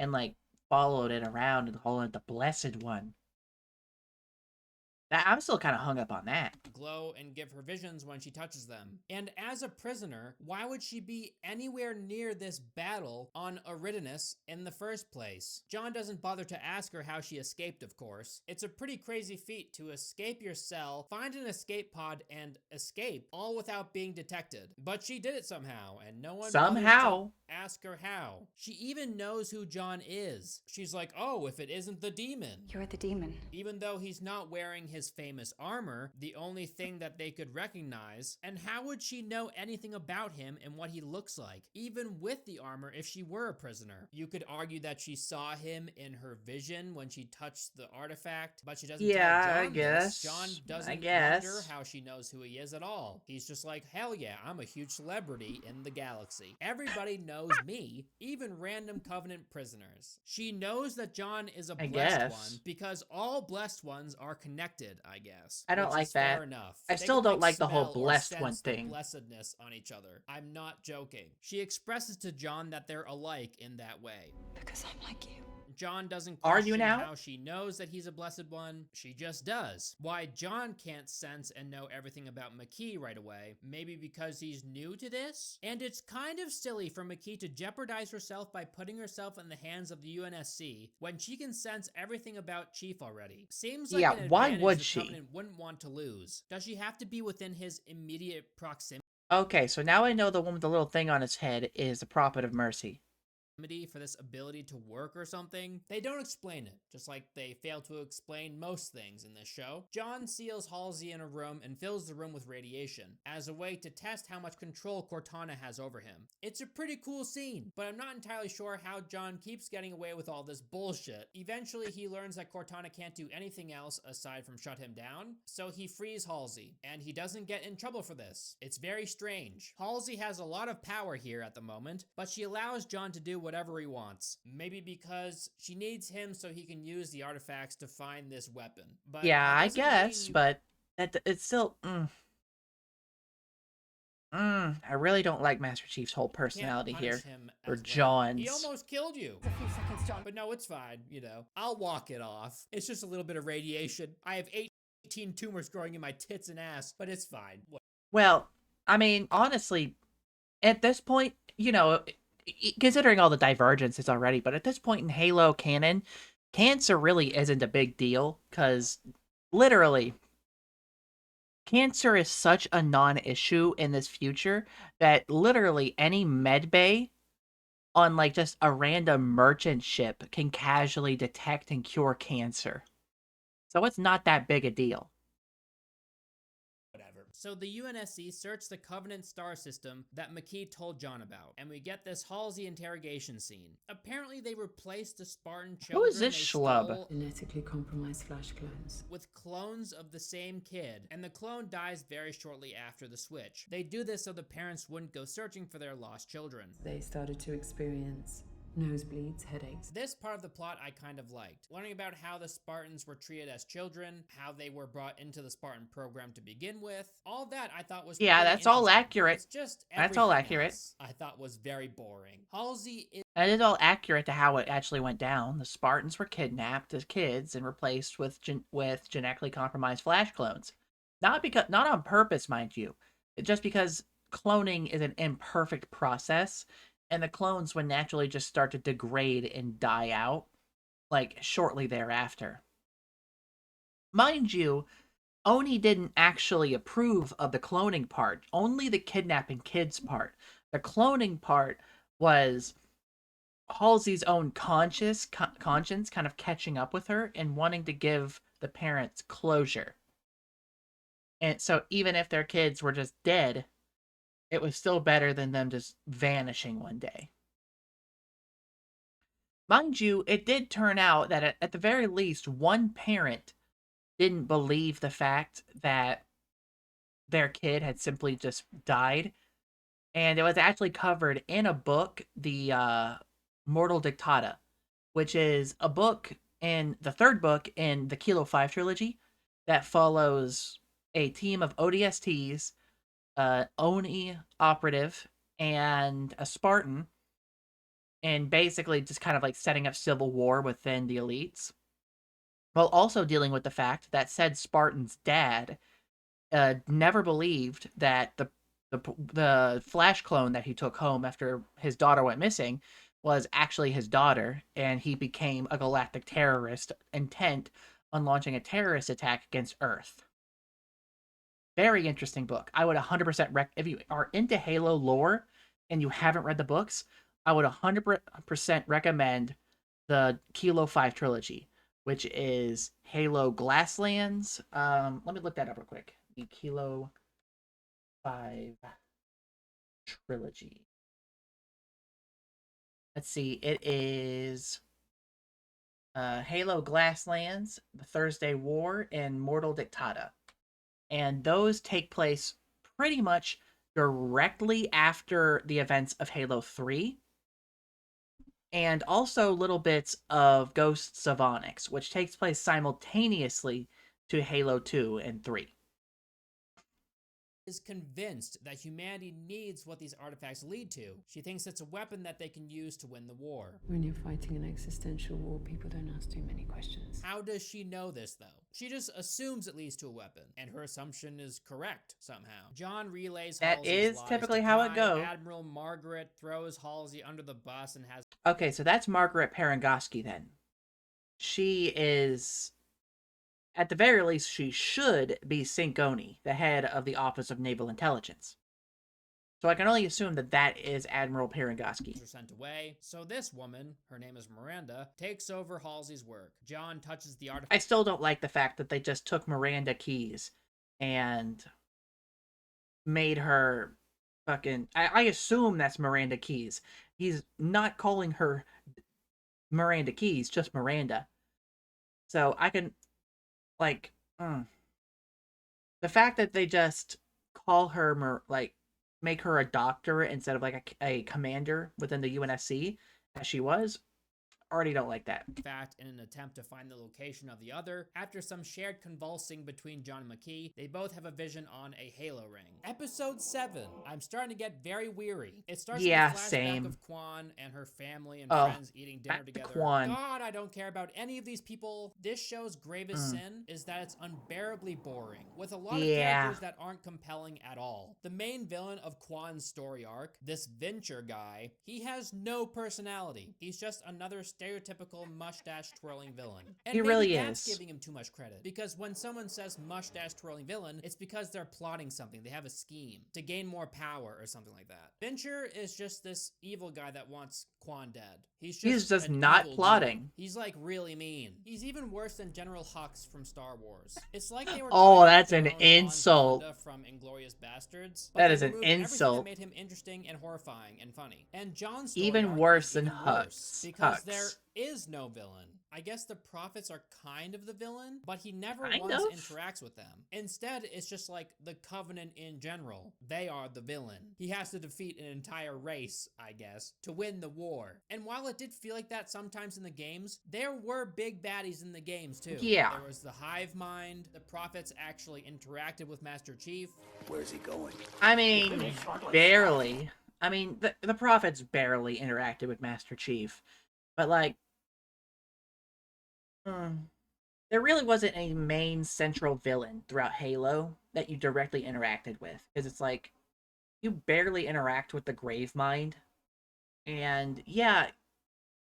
and like followed it around and called it the Blessed One. I'm still kind of hung up on that. Glow and give her visions when she touches them. And as a prisoner, why would she be anywhere near this battle on Eridanus in the first place? John doesn't bother to ask her how she escaped, of course. It's a pretty crazy feat to escape your cell, find an escape pod, and escape, all without being detected. But she did it somehow, and no one bothers to ask her how. She even knows who John is. She's like, oh, if it isn't the demon. You're the demon. Even though he's not wearing his famous armor, the only thing that they could recognize. And how would she know anything about him and what he looks like, even with the armor, if she were a prisoner? You could argue that she saw him in her vision when she touched the artifact, but she doesn't tell John I guess. this. John doesn't wonder how she knows who he is at all. He's just like, hell yeah, I'm a huge celebrity in the galaxy. Everybody knows me, even random Covenant prisoners. She knows that John is a blessed one because all blessed ones are connected, I guess. I don't like that. Fair enough. I still don't like the whole blessed one sense thing. The blessedness on each other. I'm not joking. She expresses to John that they're alike in that way. Because I'm like you. John doesn't Are you question now? how she knows that he's a blessed one, she just does. Why John can't sense and know everything about McKee right away, maybe because he's new to this? And it's kind of silly for McKee to jeopardize herself by putting herself in the hands of the UNSC when she can sense everything about Chief already. Seems like Yeah, an why advantage would the she? Covenant wouldn't want to lose. Does she have to be within his immediate proximity Okay, so now I know the one with the little thing on his head is the Prophet of Mercy. for this ability to work or something? They don't explain it, just like they fail to explain most things in this show. John seals Halsey in a room and fills the room with radiation as a way to test how much control Cortana has over him. It's a pretty cool scene, but I'm not entirely sure how John keeps getting away with all this bullshit. Eventually, he learns that Cortana can't do anything else aside from shut him down, so he frees Halsey, and he doesn't get in trouble for this. It's very strange. Halsey has a lot of power here at the moment, but she allows John to do whatever he wants. Maybe because she needs him so he can use the artifacts to find this weapon. But Yeah, that I doesn't mean guess, but it's still. I really don't like Master Chief's whole can't personality punish here, him or as well. John's. He almost killed you. A few seconds, John. But no, it's fine, you know. I'll walk it off. It's just a little bit of radiation. I have 18 tumors growing in my tits and ass, but it's fine. Well, I mean, honestly, at this point, you know, considering all the divergences already, but at this point in Halo canon, cancer really isn't a big deal, because literally, cancer is such a non-issue in this future that literally any med bay on like just a random merchant ship can casually detect and cure cancer. So it's not that big a deal. Whatever. So the UNSC searched the Covenant star system that McKee told John about, and we get this Halsey interrogation scene. Apparently they replaced the Spartan children Who is this they schlub? stole Genetically compromised flash clones. with clones of the same kid, and the clone dies very shortly after the switch. They do this so the parents wouldn't go searching for their lost children. They started to experience nosebleeds, headaches. This part of the plot I kind of liked. Learning about how the Spartans were treated as children, how they were brought into the Spartan program to begin with, all that I thought was Yeah, pretty that's all interesting. accurate. It's just That's all everything accurate. else I thought was very boring. Halsey is That is all accurate to how it actually went down. The Spartans were kidnapped as kids and replaced with genetically compromised flash clones. Not on purpose, mind you. Just because cloning is an imperfect process, and the clones would naturally just start to degrade and die out, like, shortly thereafter. Mind you, Oni didn't actually approve of the cloning part, only the kidnapping kids part. The cloning part was Halsey's own conscience kind of catching up with her and wanting to give the parents closure. And so even if their kids were just dead, it was still better than them just vanishing one day. Mind you, it did turn out that at the very least, one parent didn't believe the fact that their kid had simply just died. And it was actually covered in a book, the Mortal Dictata, which is a book in the third book in the Kilo 5 trilogy that follows a team of ODSTs, Oni operative, and a Spartan, and basically just kind of like setting up civil war within the elites, while also dealing with the fact that said Spartan's dad never believed that the flash clone that he took home after his daughter went missing was actually his daughter, and he became a galactic terrorist intent on launching a terrorist attack against Earth. Very interesting book. I would 100% if you are into Halo lore and you haven't read the books, I would 100% recommend the Kilo 5 trilogy, which is Halo Glasslands. Let me look that up real quick. The Kilo 5 trilogy. Let's see. It is Halo Glasslands, The Thursday War, and Mortal Dictata. And those take place pretty much directly after the events of Halo 3. And also little bits of Ghosts of Onyx, which takes place simultaneously to Halo 2 and 3. is convinced that humanity needs what these artifacts lead to. She thinks it's a weapon that they can use to win the war. When you're fighting an existential war, people don't ask too many questions. How does she know this, though? She just assumes it leads to a weapon, and her assumption is correct somehow. John relays That Halsey's is lies typically to how it Kai. goes. Admiral Margaret throws Halsey under the bus and has... Okay, so that's Margaret Parangoski then. She is, at the very least, she should be Sinconi, the head of the Office of Naval Intelligence. So I can only assume that that is Admiral Parangoski. Are sent away. So this woman, her name is Miranda, takes over Halsey's work. John touches the artifact. I still don't like the fact that they just took Miranda Keyes and made her fucking... I assume that's Miranda Keyes. He's not calling her Miranda Keyes, just Miranda. So I can, like, the fact that they just call her, make her a doctor instead of, like, a commander within the UNSC, as she was, already don't like that. Fact, in an attempt to find the location of the other, after some shared convulsing between John and McKee, they both have a vision on a halo ring. Episode 7. I'm starting to get very weary. It starts with a flashback same. of Quan and her family and friends eating dinner together. Quan. God, I don't care about any of these people. This show's gravest sin is that it's unbearably boring, with a lot of characters that aren't compelling at all. The main villain of Quan's story arc, this Venture guy, he has no personality. He's just another stereotypical mustache twirling villain. And he maybe really that's is. giving him too much credit, because when someone says mustache twirling villain, it's because they're plotting something. They have a scheme to gain more power or something like that. Venture is just this evil guy that wants Quan dead. He's just not evil plotting. dude. He's like really mean. He's even worse than General Hux from Star Wars. It's like they were Oh, trying to that's make an their own insult. Wanda from Inglourious Bastards. That But is they an removed everything insult. that made him interesting and horrifying and funny. And John's story Even arc worse is than even Hux. worse, because Hux. there is no villain. I guess the prophets are kind of the villain, but he never Kind once of? interacts with them. Instead, it's just like the Covenant in general. They are the villain. He has to defeat an entire race, I guess, to win the war. And while it did feel like that sometimes in the games, there were big baddies in the games too. Yeah. There was the Hive Mind. The prophets actually interacted with Master Chief. Where's he going? I mean, barely. I mean, the prophets barely interacted with Master Chief. But, like, there really wasn't a main central villain throughout Halo that you directly interacted with. Because it's like, you barely interact with the Gravemind. And, yeah,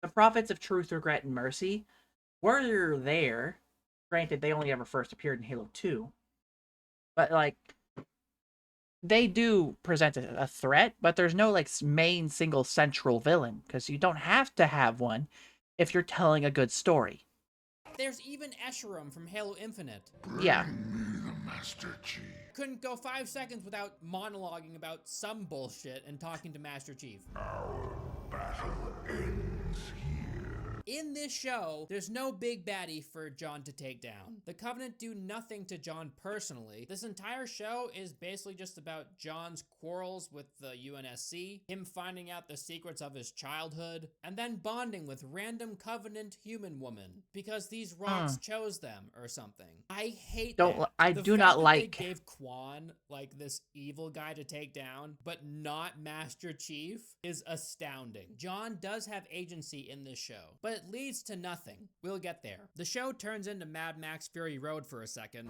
the prophets of Truth, Regret, and Mercy were there. Granted, they only ever first appeared in Halo 2. But, like, they do present a threat, but there's no, like, main single central villain. Because you don't have to have one if you're telling a good story. There's even Escharum from Halo Infinite. Yeah. Me, the Master Chief. Couldn't go 5 seconds without monologuing about some bullshit and talking to Master Chief. Our battle ends here. In this show, there's no big baddie for John to take down. The Covenant do nothing to John personally. This entire show is basically just about John's quarrels with the UNSC, him finding out the secrets of his childhood, and then bonding with random Covenant human woman because these rocks chose them or something. I hate that. I The do fact not that like. they gave Quan like this evil guy to take down, but not Master Chief is astounding. John does have agency in this show, but it leads to nothing. We'll get there. The show turns into Mad Max Fury Road for a second,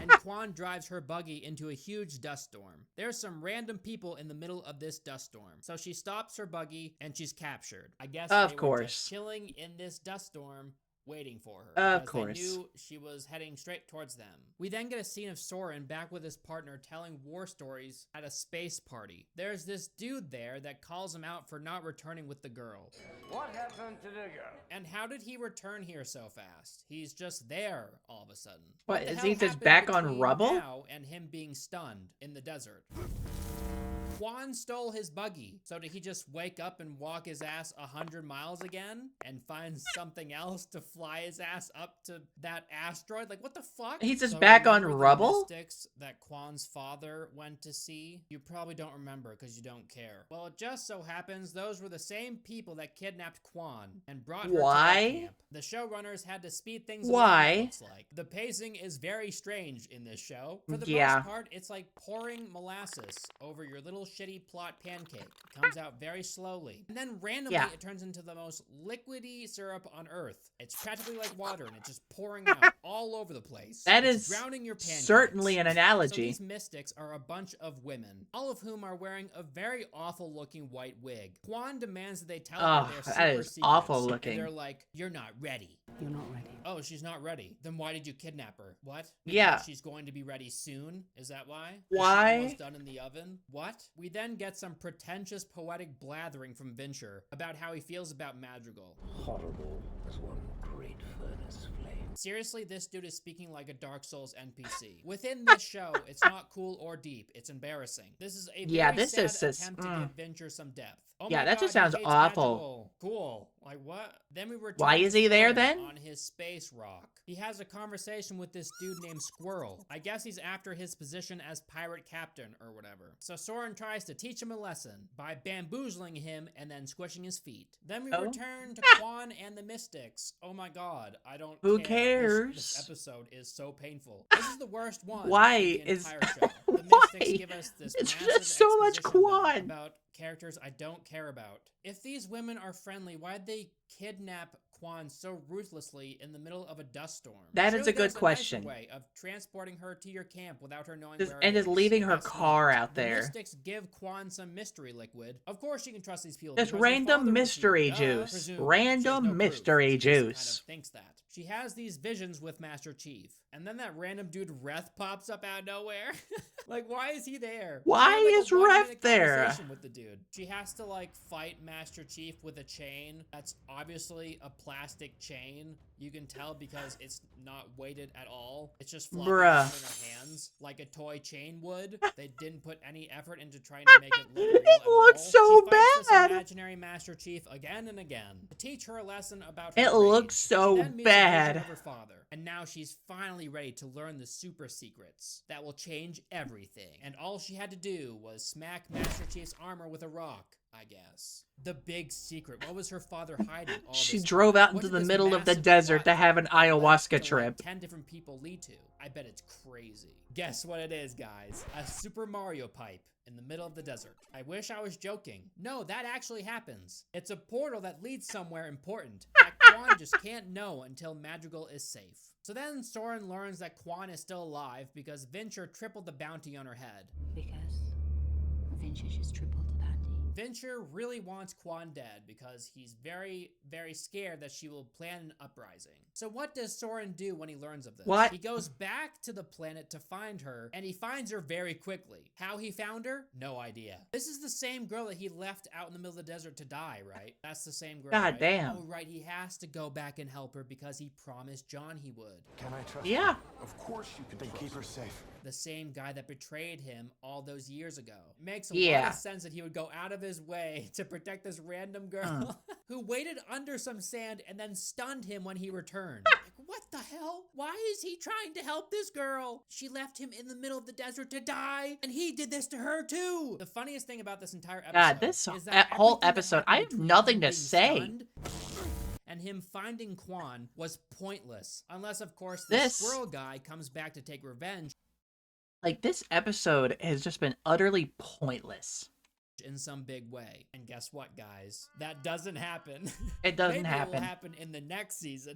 and Quan drives her buggy into a huge dust storm. There's some random people in the middle of this dust storm, so she stops her buggy and she's captured. I guess Of they were course. just chilling in this dust storm, waiting for her. Of because course. They knew she was heading straight towards them. We then get a scene of Soren back with his partner telling war stories at a space party. There's this dude there that calls him out for not returning with the girl. What happened to the girl? And how did he return here so fast? He's just there all of a sudden. What, the is hell he just happened back on between rubble? now and him being stunned in the desert? Quan stole his buggy. So did he just wake up and walk his ass 100 miles again and find something else to fly his ass up to that asteroid? Like, what the fuck? He's just So back on remember the rubble? mystics that Quan's father went to see? You probably don't remember because you don't care. Well, it just so happens those were the same people that kidnapped Quan and brought her to Why? their camp. The showrunners had to speed things along, Why? it looks like. The pacing is very strange in this show. For the Yeah. most part, it's like pouring molasses over your little shitty plot pancake. It comes out very slowly. And then randomly, Yeah. it turns into the most liquidy syrup on earth. It's practically like water, and it's just pouring out all over the place. That It's is drowning your pancakes. certainly an So analogy. these mystics are a bunch of women, all of whom are wearing a very awful-looking white wig. Quan demands that they tell her their super that is secrets, awful and looking. they're like, "You're not ready." You're not ready. Oh, she's not ready. Then why did you kidnap her? What? Yeah. Because she's going to be ready soon? Is that why? Is she Why? almost done in the oven? What? We then get some pretentious poetic blathering from Venture about how he feels about Madrigal. Horrible as one great furnace flame. Seriously, this dude is speaking like a Dark Souls NPC. Within this show, it's not cool or deep. It's embarrassing. This is a very this sad is just- attempt to give Venture some depth. Oh Yeah, my that just God, he sounds hates awful. Madrigal. Cool. Like what? Then we return Why to is he there Soren then? on his space rock. He has a conversation with this dude named Squirrel. I guess he's after his position as pirate captain or whatever. So Soren tries to teach him a lesson by bamboozling him and then squishing his feet. Then we return to Quan and the Mystics. Oh my God, I don't Who care. cares? This episode is so painful. This is the worst one. Why in the is- entire show. The Why? Mystics give us this It's massive just so much exposition Quan. about characters I don't care about. If these women are friendly, why'd they kidnap Quan so ruthlessly in the middle of a dust storm? That is Surely a good there's nicer question. way of transporting her to your camp without her knowing Just- where and it just is. leaving her That's car neat. out The there. Mystics give Quan some mystery liquid. Of course you can trust these people. Just because their random father was mystery here. Duh. juice. Presume. She has Random no proof. mystery She just kind juice. of thinks that. She has these visions with Master Chief. And then that random dude Reth pops up out of nowhere. Like, why is he there? Why She had, like, a is 1-minute Reth there? conversation with the dude. She has to like fight Master Chief with a chain that's obviously a plastic chain. You can tell because it's not weighted at all. It's just flopping Bruh. around in her hands like a toy chain would. They didn't put any effort into trying to make it look real It at all. looks so She fights bad. this imaginary Master Chief again and again to teach her a lesson about It her looks rage. so She then meets a vision bad. of her father, and now she's finally ready to learn the super secrets that will change everything. And all she had to do was smack Master Chief's armor with a rock, I guess. The big secret. What was her father hiding all She this drove time? out What into did the this middle of the massive desert plot to have an that led ayahuasca to, like, trip. 10 different people lead to? I bet it's crazy. Guess what it is, guys? A Super Mario pipe in the middle of the desert. I wish I was joking. No, that actually happens. It's a portal that leads somewhere important that Quan just can't know until Madrigal is safe. So then Soren learns that Quan is still alive because Venture tripled the bounty on her head. Because Venture just tripled the bounty. Venture really wants Quan dead because he's very, very scared that she will plan an uprising. So what does Soren do when he learns of this? What? He goes back to the planet to find her, and he finds her very quickly. How he found her? No idea. This is the same girl that he left out in the middle of the desert to die, right? That's the same girl, God right? damn. Oh, right, he has to go back and help her because he promised John he would. Can I trust Yeah. you? Of course you can. Then keep her safe. The same guy that betrayed him all those years ago. It makes a lot Yeah. of sense that he would go out of his way to protect this random girl who waited under some sand and then stunned him when he returned. Like, what the hell? Why is he trying to help this girl? She left him in the middle of the desert to die, and he did this to her too. The funniest thing about this entire episode God, this is that whole everything that episode, I happened have between nothing him to being say. stunned and him finding Quan was pointless. Unless, of course, the This- squirrel guy comes back to take revenge Like, this episode has just been utterly pointless. in some big way. And guess what, guys? That doesn't happen. It doesn't Maybe happen. it will happen in the next season.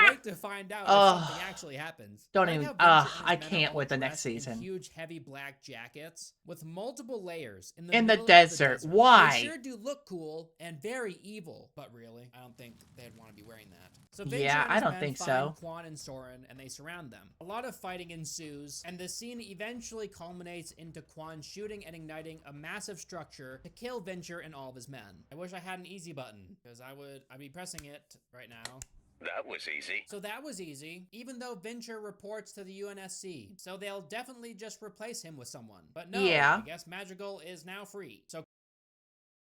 Wait to find out Ugh. if something actually happens. Don't Like even- how Venture and his I men are can't all wait the next dressed in season. Huge, heavy black jackets with multiple layers in the In the middle of desert. Why? They sure do look cool and very evil, but really, I don't think they'd want to be wearing that. So Venture Yeah, and I his don't men think find so. Quan and Soren, and they surround them. A lot of fighting ensues, and the scene eventually culminates into Quan shooting and igniting a massive structure to kill Venture and all of his men. I wish I had an easy button, because I'd be pressing it right now. That was easy. So that was easy, even though Venture reports to the UNSC. So they'll definitely just replace him with someone. But no, Yeah. I guess Madrigal is now free.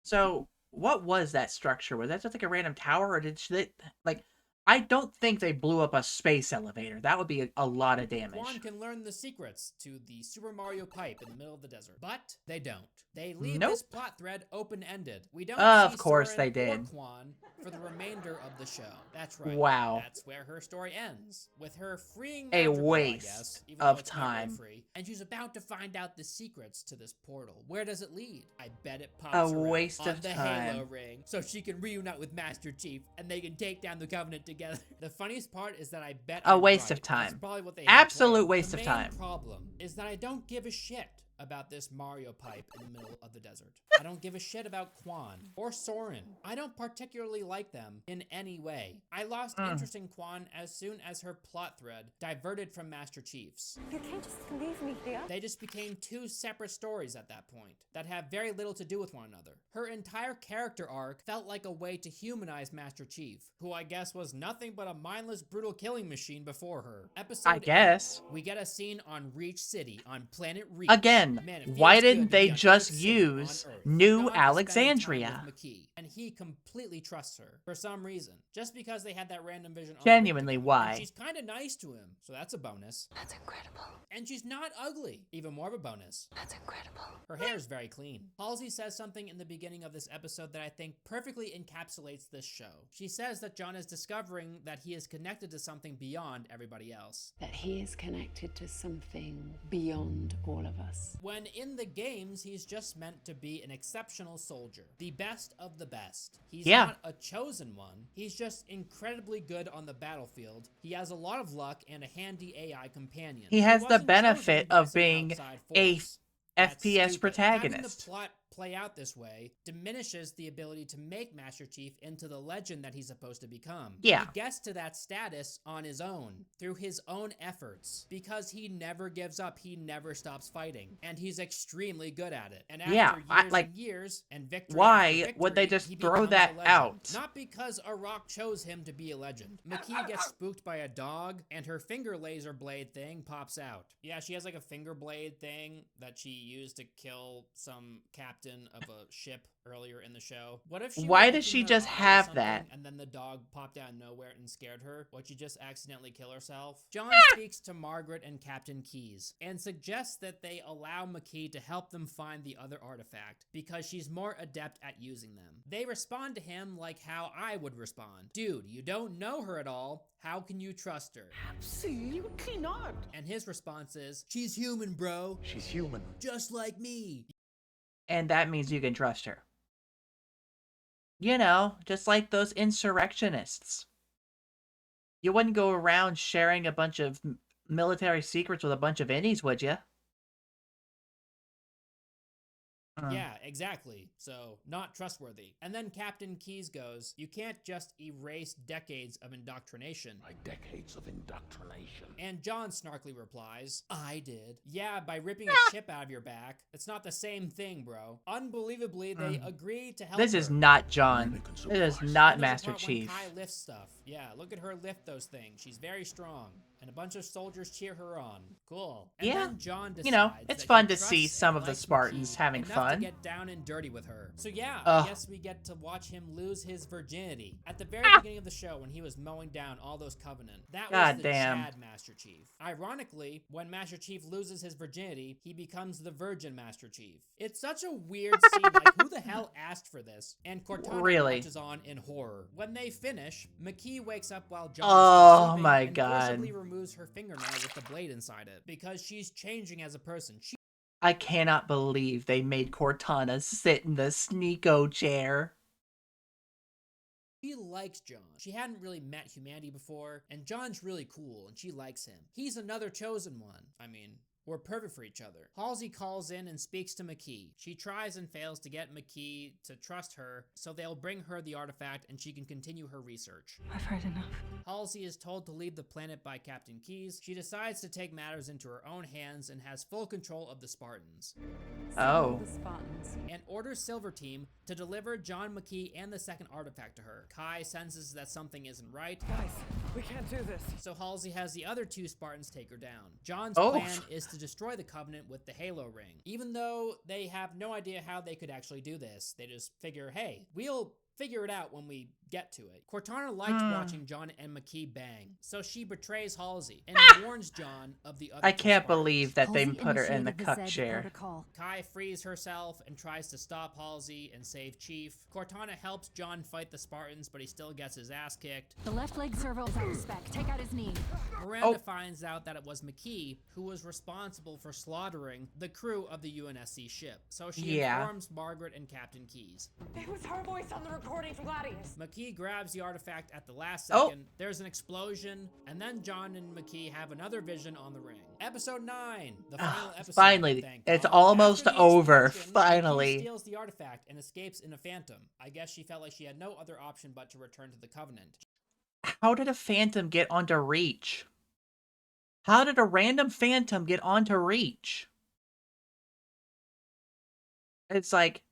So, what was that structure? Was that just like a random tower, or did they, like, I don't think they blew up a space elevator. That would be a lot of damage. Quan can learn the secrets to the Super Mario pipe in the middle of the desert. But they don't. They leave this plot thread open-ended. We don't see course Soren they did. or Quan for the remainder of the show. That's right. Wow. That's where her story ends. With her freeing A Madrigal, waste I guess, even of though it's not really time. free. And she's about to find out the secrets to this portal. Where does it lead? I bet it pops A her out waste on of the time. Halo ring, so she can reunite with Master Chief and they can take down the Covenant together. The funniest part is that I bet A I'm waste right. of time. That's probably what they had Absolute planned. waste of The time. main problem is that I don't give a shit about this Mario pipe in the middle of the desert. I don't give a shit about Quan or Soren. I don't particularly like them in any way. I lost interest in Quan as soon as her plot thread diverted from Master Chief's. You can't just leave me here. They just became two separate stories at that point that have very little to do with one another. Her entire character arc felt like a way to humanize Master Chief, who I guess was nothing but a mindless, brutal killing machine before her. Episode I guess. 8, we get a scene on Reach City on planet Reach. Again, Man, it why feels didn't good to they be on just Earth City use on Earth. New John is spending time Alexandria? with McKee, and he completely trusts her for some reason, just because they had that random vision. Genuinely, why? And she's kind of nice to him, so that's a bonus. That's incredible. And she's not ugly, even more of a bonus. That's incredible. Her hair is very clean. Halsey says something in the beginning of this episode that I think perfectly encapsulates this show. She says that John is discovering that he is connected to something beyond everybody else. That he is connected to something beyond all of us. When in the games, he's just meant to be an exceptional soldier. The best of the best. He's not a chosen one. He's just incredibly good on the battlefield. He has a lot of luck and a handy AI companion. He has the wasn't benefit chosen by of some being outside a force. That's FPS stupid. protagonist. Having the plot play out this way diminishes the ability to make Master Chief into the legend that he's supposed to become. Yeah. He gets to that status on his own, through his own efforts, because he never gives up, he never stops fighting, and he's extremely good at it. And after years and victory why after victory, would they just he throw becomes that a legend. out? Not because a rock chose him to be a legend. McKee gets spooked by a dog, and her finger laser blade thing pops out. Yeah, she has like a finger blade thing that she used to kill some captain of a ship earlier in the show. What if she Why was does she looking at just an eye or have something, that? and then the dog popped out of nowhere and scared her? Would she just accidentally kill herself? John speaks to Margaret and Captain Keyes and suggests that they allow McKee to help them find the other artifact because she's more adept at using them. They respond to him like how I would respond. Dude, you don't know her at all. How can you trust her? Absolutely not. And his response is, she's human, bro. She's human. Just like me. And that means you can trust her. You know, just like those insurrectionists. You wouldn't go around sharing a bunch of military secrets with a bunch of innies, would you? Yeah, exactly. So, not trustworthy. And then Captain Keyes goes, you can't just erase decades of indoctrination. My decades of indoctrination. And John snarkily replies, I did. Yeah, by ripping a chip out of your back. It's not the same thing, bro. Unbelievably, they agreed to help This her. is not John. This is not Master Chief. When Kai lifts stuff. Yeah, look at her lift those things. She's very strong. And a bunch of soldiers cheer her on. Cool. And then John decides, you know, it's that fun he to see trusts some and of the likes Spartans McKee having enough fun. to get down and dirty with her. So yeah, I guess we get to watch him lose his virginity. At the very beginning of the show, when he was mowing down all those Covenant. That was the Chad Master Chief. Ironically, when Master Chief loses his virginity, he becomes the Virgin Master Chief. It's such a weird scene, like who the hell asked for this? And Cortana watches on in horror. When they finish, McKee wakes up while John is sleeping and forcibly removes her fingernail with the blade inside it because she's changing as a person. I cannot believe they made Cortana sit in the Sneeko chair. She likes John. She hadn't really met humanity before, and John's really cool, and she likes him. He's another chosen one. I mean, were perfect for each other. Halsey calls in and speaks to McKee. She tries and fails to get McKee to trust her, so they'll bring her the artifact and she can continue her research. I've heard enough. Halsey is told to leave the planet by Captain Keyes. She decides to take matters into her own hands and has full control of the Spartans. Oh. The Spartans. And orders Silver Team to deliver John McKee and the second artifact to her. Kai senses that something isn't right. Guys, we can't do this. So Halsey has the other two Spartans take her down. John's Oh. plan is to destroy the Covenant with the Halo Ring. Even though they have no idea how they could actually do this, they just figure, hey, we'll figure it out when we get to it. Cortana likes watching John and McKee bang, so she betrays Halsey and warns John of the other I two can't Spartans. believe that they Halsey put her in the initiated cup Zed chair. protocol. Kai frees herself and tries to stop Halsey and save Chief. Cortana helps John fight the Spartans, but he still gets his ass kicked. The left leg servo is out of spec. Take out his knee. Miranda finds out that it was McKee who was responsible for slaughtering the crew of the UNSC ship. So she informs Margaret and Captain Keyes. It was her voice on the recording from Gladius. McKee grabs the artifact at the last second. There's an explosion, and then John and McKee have another vision on the ring. Episode 9, the final episode. Finally, thank it's God. almost After the over. explosion, Finally. McKee steals the artifact and escapes in a phantom. I guess she felt like she had no other option but to return to the Covenant. How did a phantom get onto Reach? How did a random phantom get onto Reach? It's like,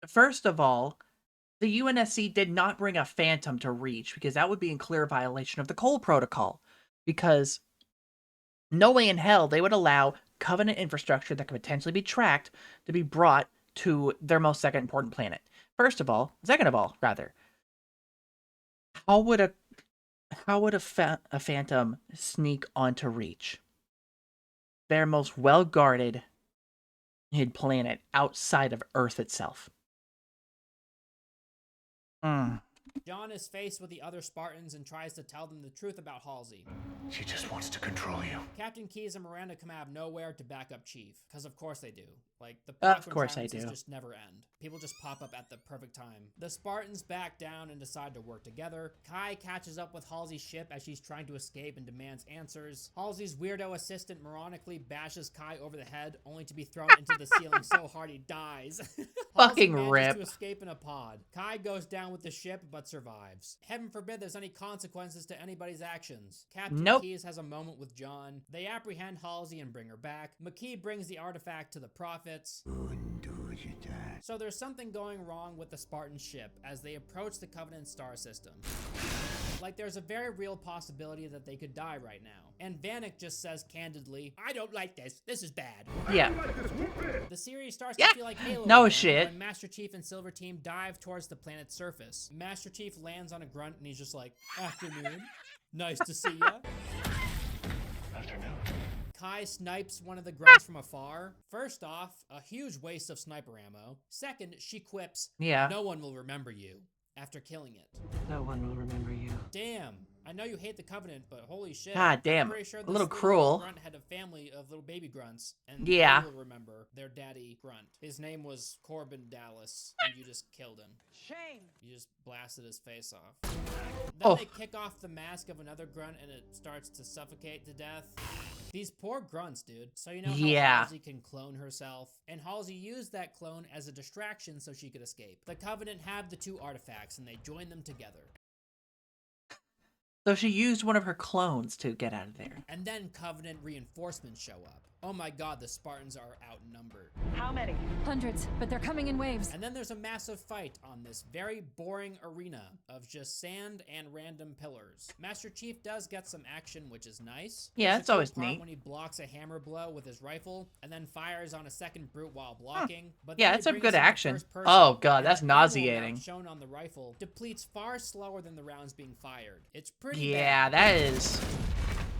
first of all, the UNSC did not bring a phantom to Reach because that would be in clear violation of the Cole Protocol. Because no way in hell they would allow Covenant infrastructure that could potentially be tracked to be brought to their most second important planet. Second of all, how would a phantom sneak onto Reach, their most well-guarded hid planet outside of Earth itself? John is faced with the other Spartans and tries to tell them the truth about Halsey. She just wants to control you. Captain Keyes and Miranda come out of nowhere to back up Chief, because of course they do. Like, the awkward silences just never end. People just pop up at the perfect time. The Spartans back down and decide to work together. Kai catches up with Halsey's ship as she's trying to escape and demands answers. Halsey's weirdo assistant moronically bashes Kai over the head, only to be thrown into the ceiling so hard he dies. Fucking Halsey rip. manages to escape in a pod. Kai goes down with the ship, but survives. Heaven forbid there's any consequences to anybody's actions. Captain Keyes has a moment with John. They apprehend Halsey and bring her back. McKee brings the artifact to the Prophets. So there's something going wrong with the Spartan ship as they approach the Covenant star system. Like, there's a very real possibility that they could die right now. And Vanek just says candidly, I don't like this. This is bad. Yeah. The series starts to feel like Halo No again shit. when Master Chief and Silver Team dive towards the planet's surface. Master Chief lands on a grunt and he's just like, afternoon. Nice to see ya. Afternoon. Kai snipes one of the grunts from afar. First off, a huge waste of sniper ammo. Second, she quips, no one will remember you, after killing it. No one will remember you. Damn. I know you hate the Covenant, but holy shit. God damn. I'm pretty sure A this little little cruel. grunt had a family of little baby grunts, and Yeah. they will remember their daddy grunt. His name was Corbin Dallas, and you just killed him. Shame. You just blasted his face off. Then they kick off the mask of another grunt, and it starts to suffocate to death. These poor grunts, dude. So you know how Halsey can clone herself? And Halsey used that clone as a distraction so she could escape. The Covenant have the two artifacts, and they join them together. So she used one of her clones to get out of there. And then Covenant reinforcements show up. Oh my god, the Spartans are outnumbered. How many? Hundreds, but they're coming in waves. And then there's a massive fight on this very boring arena of just sand and random pillars. Master Chief does get some action, which is nice. Yeah, There's it's a cool always part neat. when he blocks a hammer blow with his rifle and then fires on a second brute while blocking. But Yeah, then it's they a bring good us into action. first person, Oh god, and that's the ammo nauseating. amount shown on the rifle depletes far slower than the rounds being fired. It's pretty Yeah, bad.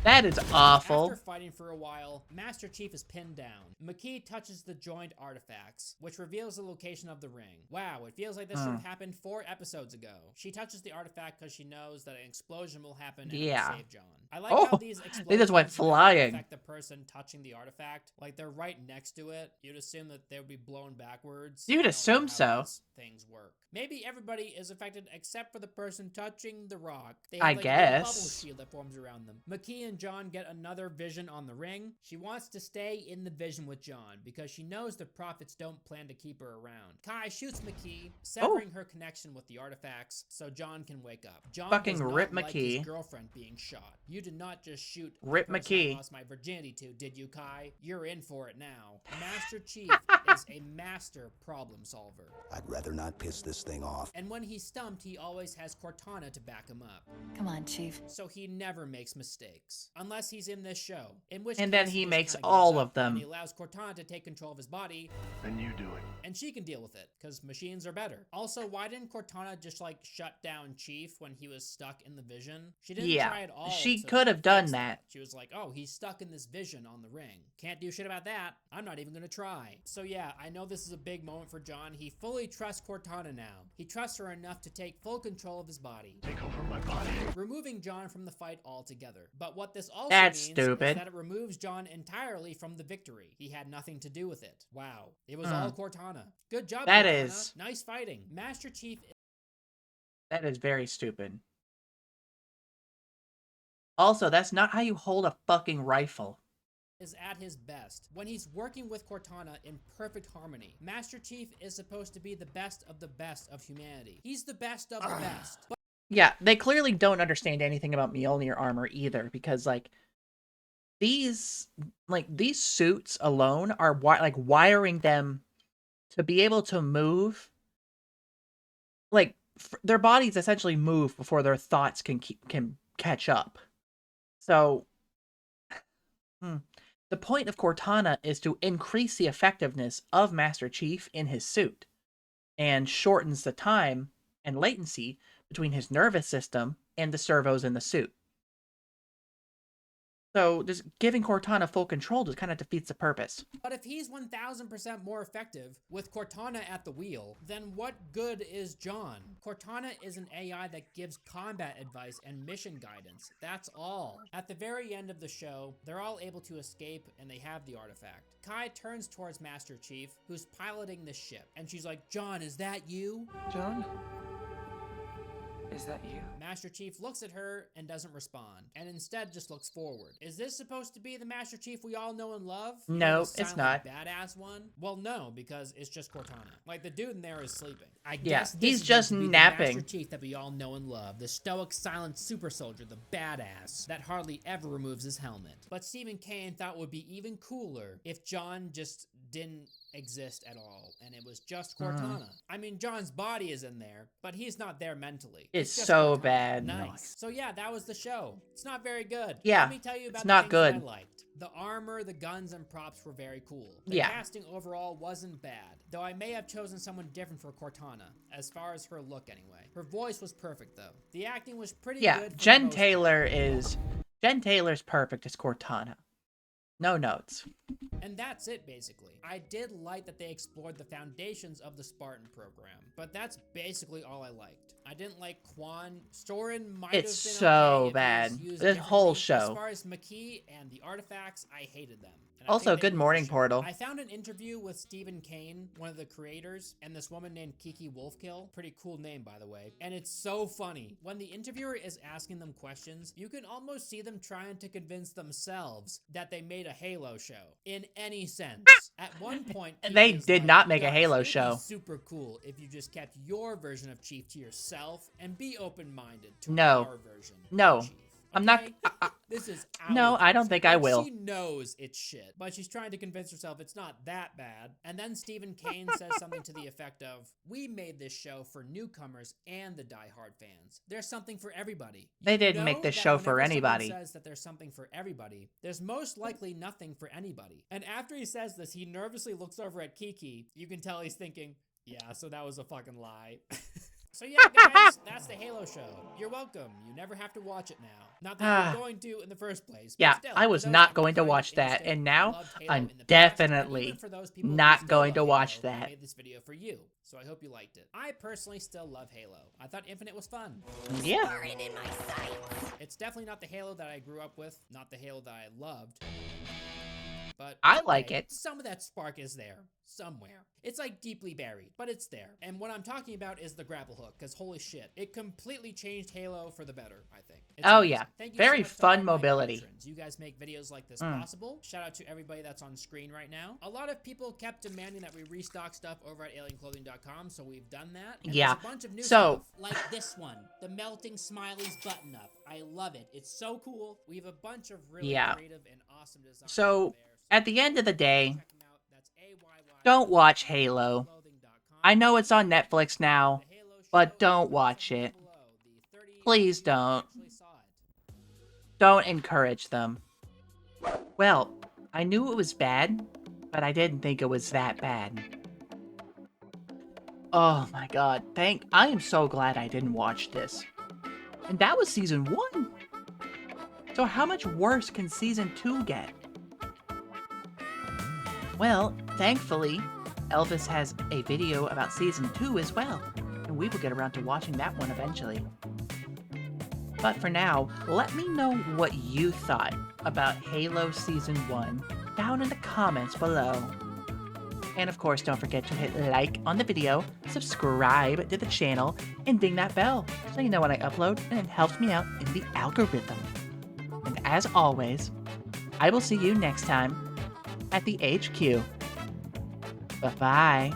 that is awful. After fighting for a while, Master Chief is pinned down. McKee touches the joined artifacts, which reveals the location of the ring. Wow, it feels like this should have happened 4 episodes ago. She touches the artifact because she knows that an explosion will happen and it will save John. I like how these explosions they just went never flying. affect the person touching the artifact. Like, they're right next to it. You'd assume that they would be blown backwards. You'd I don't know assume how so. these things work. Maybe everybody is affected except for the person touching the rock. They I have, like, a little bubble guess. shield that forms around them. McKee and John get another vision on the ring, she wants to stay in the vision with John because she knows the prophets don't plan to keep her around. Kai shoots McKee, severing her connection with the artifacts so John can wake up. John Fucking does not rip like McKee. his girlfriend being shot. You did not just shoot Rip the person McKee. I lost my virginity to, did you, Kai? You're in for it now. Master Chief is a master problem solver. I'd rather not piss this thing off. And when he's stumped, he always has Cortana to back him up. Come on, Chief. So he never makes mistakes. Unless he's in this show. In which And case, then he just makes kinda all gives of up, them. And he allows Cortana to take control of his body. And you do it. And she can deal with it, because machines are better. Also, why didn't Cortana just, like, shut down Chief when he was stuck in the vision? She didn't try at all. She to could have done fix that. She was like, oh, he's stuck in this vision on the ring. Can't do shit about that. I'm not even gonna try. So yeah, I know this is a big moment for John. He fully trusts Cortana now. He trusts her enough to take full control of his body. Take over my body. Removing John from the fight altogether. But what this also That's means stupid. is that it removes John entirely from the victory. He had nothing to do with it. Wow. It was all Cortana. Good job, That Cortana. is- Nice fighting. Master Chief That is very stupid. Also, that's not how you hold a fucking rifle. is at his best when he's working with Cortana in perfect harmony. Master Chief is supposed to be the best of humanity. He's the best of the best. But Yeah, they clearly don't understand anything about Mjolnir armor either, because these suits alone are wiring them to be able to move. Their bodies essentially move before their thoughts can catch up. So, the point of Cortana is to increase the effectiveness of Master Chief in his suit, and shortens the time and latency between his nervous system and the servos in the suit. So just giving Cortana full control just kind of defeats the purpose. if he's 1000% more effective with Cortana at the wheel, then what good is John? Cortana is an AI that gives combat advice and mission guidance. That's all. At the very end of the show, they're all able to escape and they have the artifact. Kai turns towards Master Chief, who's piloting the ship, and she's like, John, is that you? John? Is that you? Master Chief looks at her and doesn't respond, and instead just looks forward. Is this supposed to be the Master Chief we all know and love? No, The it's silent, not. Badass one? Well, no, because it's just Cortana. Like, the dude in there is sleeping. I Yeah, guess this he's is just meant to be napping. The Master Chief that we all know and love. The stoic, silent super soldier, the badass that hardly ever removes his helmet. But Stephen Kane thought it would be even cooler if John just didn't exist at all, and it was just Cortana. I mean, John's body is in there, but he's not there mentally. It's just so Cortana. bad. Nice. So yeah, that was the show. It's not very good. Yeah, Let me tell you about it's the not things good. that I liked. The armor, the guns, and props were very cool. The Yeah. casting overall wasn't bad, though I may have chosen someone different for Cortana, as far as her look anyway. Her voice was perfect though. The acting was pretty Yeah, good. Jen Taylor's perfect as Cortana. No notes. And that's it, basically. I did like that they explored the foundations of the Spartan program, but that's basically all I liked. I didn't like Quan. Soren might have been It's so okay if bad. he was used This whole differently. As show. far as McKee and the artifacts, I hated them. And I Also, think they good ruined morning, the show. Portal. I found an interview with Stephen Kane, one of the creators, and this woman named Kiki Wolfkill. Pretty cool name, by the way. And it's so funny. When the interviewer is asking them questions, you can almost see them trying to convince themselves that they made a Halo show. In any sense. At one point, They Kiki is did like, not make a "Guys, Halo it'd be show." super cool if you just kept your version of Chief to yourself and be open-minded to No. our version No. of Chief. I'm not- Okay? This is No, I don't think I Like, will. She knows it's shit, but she's trying to convince herself it's not that bad. And then Stephen Kane says something to the effect of, "We made this show for newcomers and the diehard fans. There's something for everybody." They You didn't know make this that show for whenever someone anybody. says that there's something for everybody, there's most likely nothing for anybody. And after he says this, he nervously looks over at Kiki. You can tell he's thinking, yeah, so that was a fucking lie. So yeah, guys, that's the Halo show. You're welcome. You never have to watch it now. Not that you're going to in the first place. But Yeah, still, I for was those not that going to find it watch that, interesting, and now loved Halo I'm in the past, and definitely even for those people who not still going to love watch Halo, I that. made this video for you, so I hope you liked it. I personally still love Halo. I thought Infinite was fun. Yeah. It's definitely not the Halo that I grew up with, not the Halo that I loved. but I like okay, it. some of that spark is there somewhere. It's like deeply buried, but it's there. And what I'm talking about is the grapple hook, because holy shit, it completely changed Halo for the better, I think. It's Oh amazing. yeah, Thank you very so much to fun all my mobility. patrons. You guys make videos like this possible. Shout out to everybody that's on screen right now. A lot of people kept demanding that we restock stuff over at alienclothing.com, so we've done that. And Yeah. there's a bunch of new So- stuff, like this one, the melting smileys button up. I love it. It's so cool. We have a bunch of really Yeah. creative and awesome designs So, over there. at the end of the day, Check 'em out. That's don't watch Halo. I know it's on Netflix now, but don't watch it. Please don't. Don't encourage them. Well, I knew it was bad, but I didn't think it was that bad. Oh my god, I am so glad I didn't watch this. And that was season 1. So how much worse can season 2 get? Well, thankfully, Elvis has a video about season 2 as well, and we will get around to watching that one eventually. But for now, let me know what you thought about Halo Season 1 down in the comments below. And of course, don't forget to hit like on the video, subscribe to the channel, and ding that bell so you know when I upload, and it helps me out in the algorithm. And as always, I will see you next time at the HQ. Bye-bye.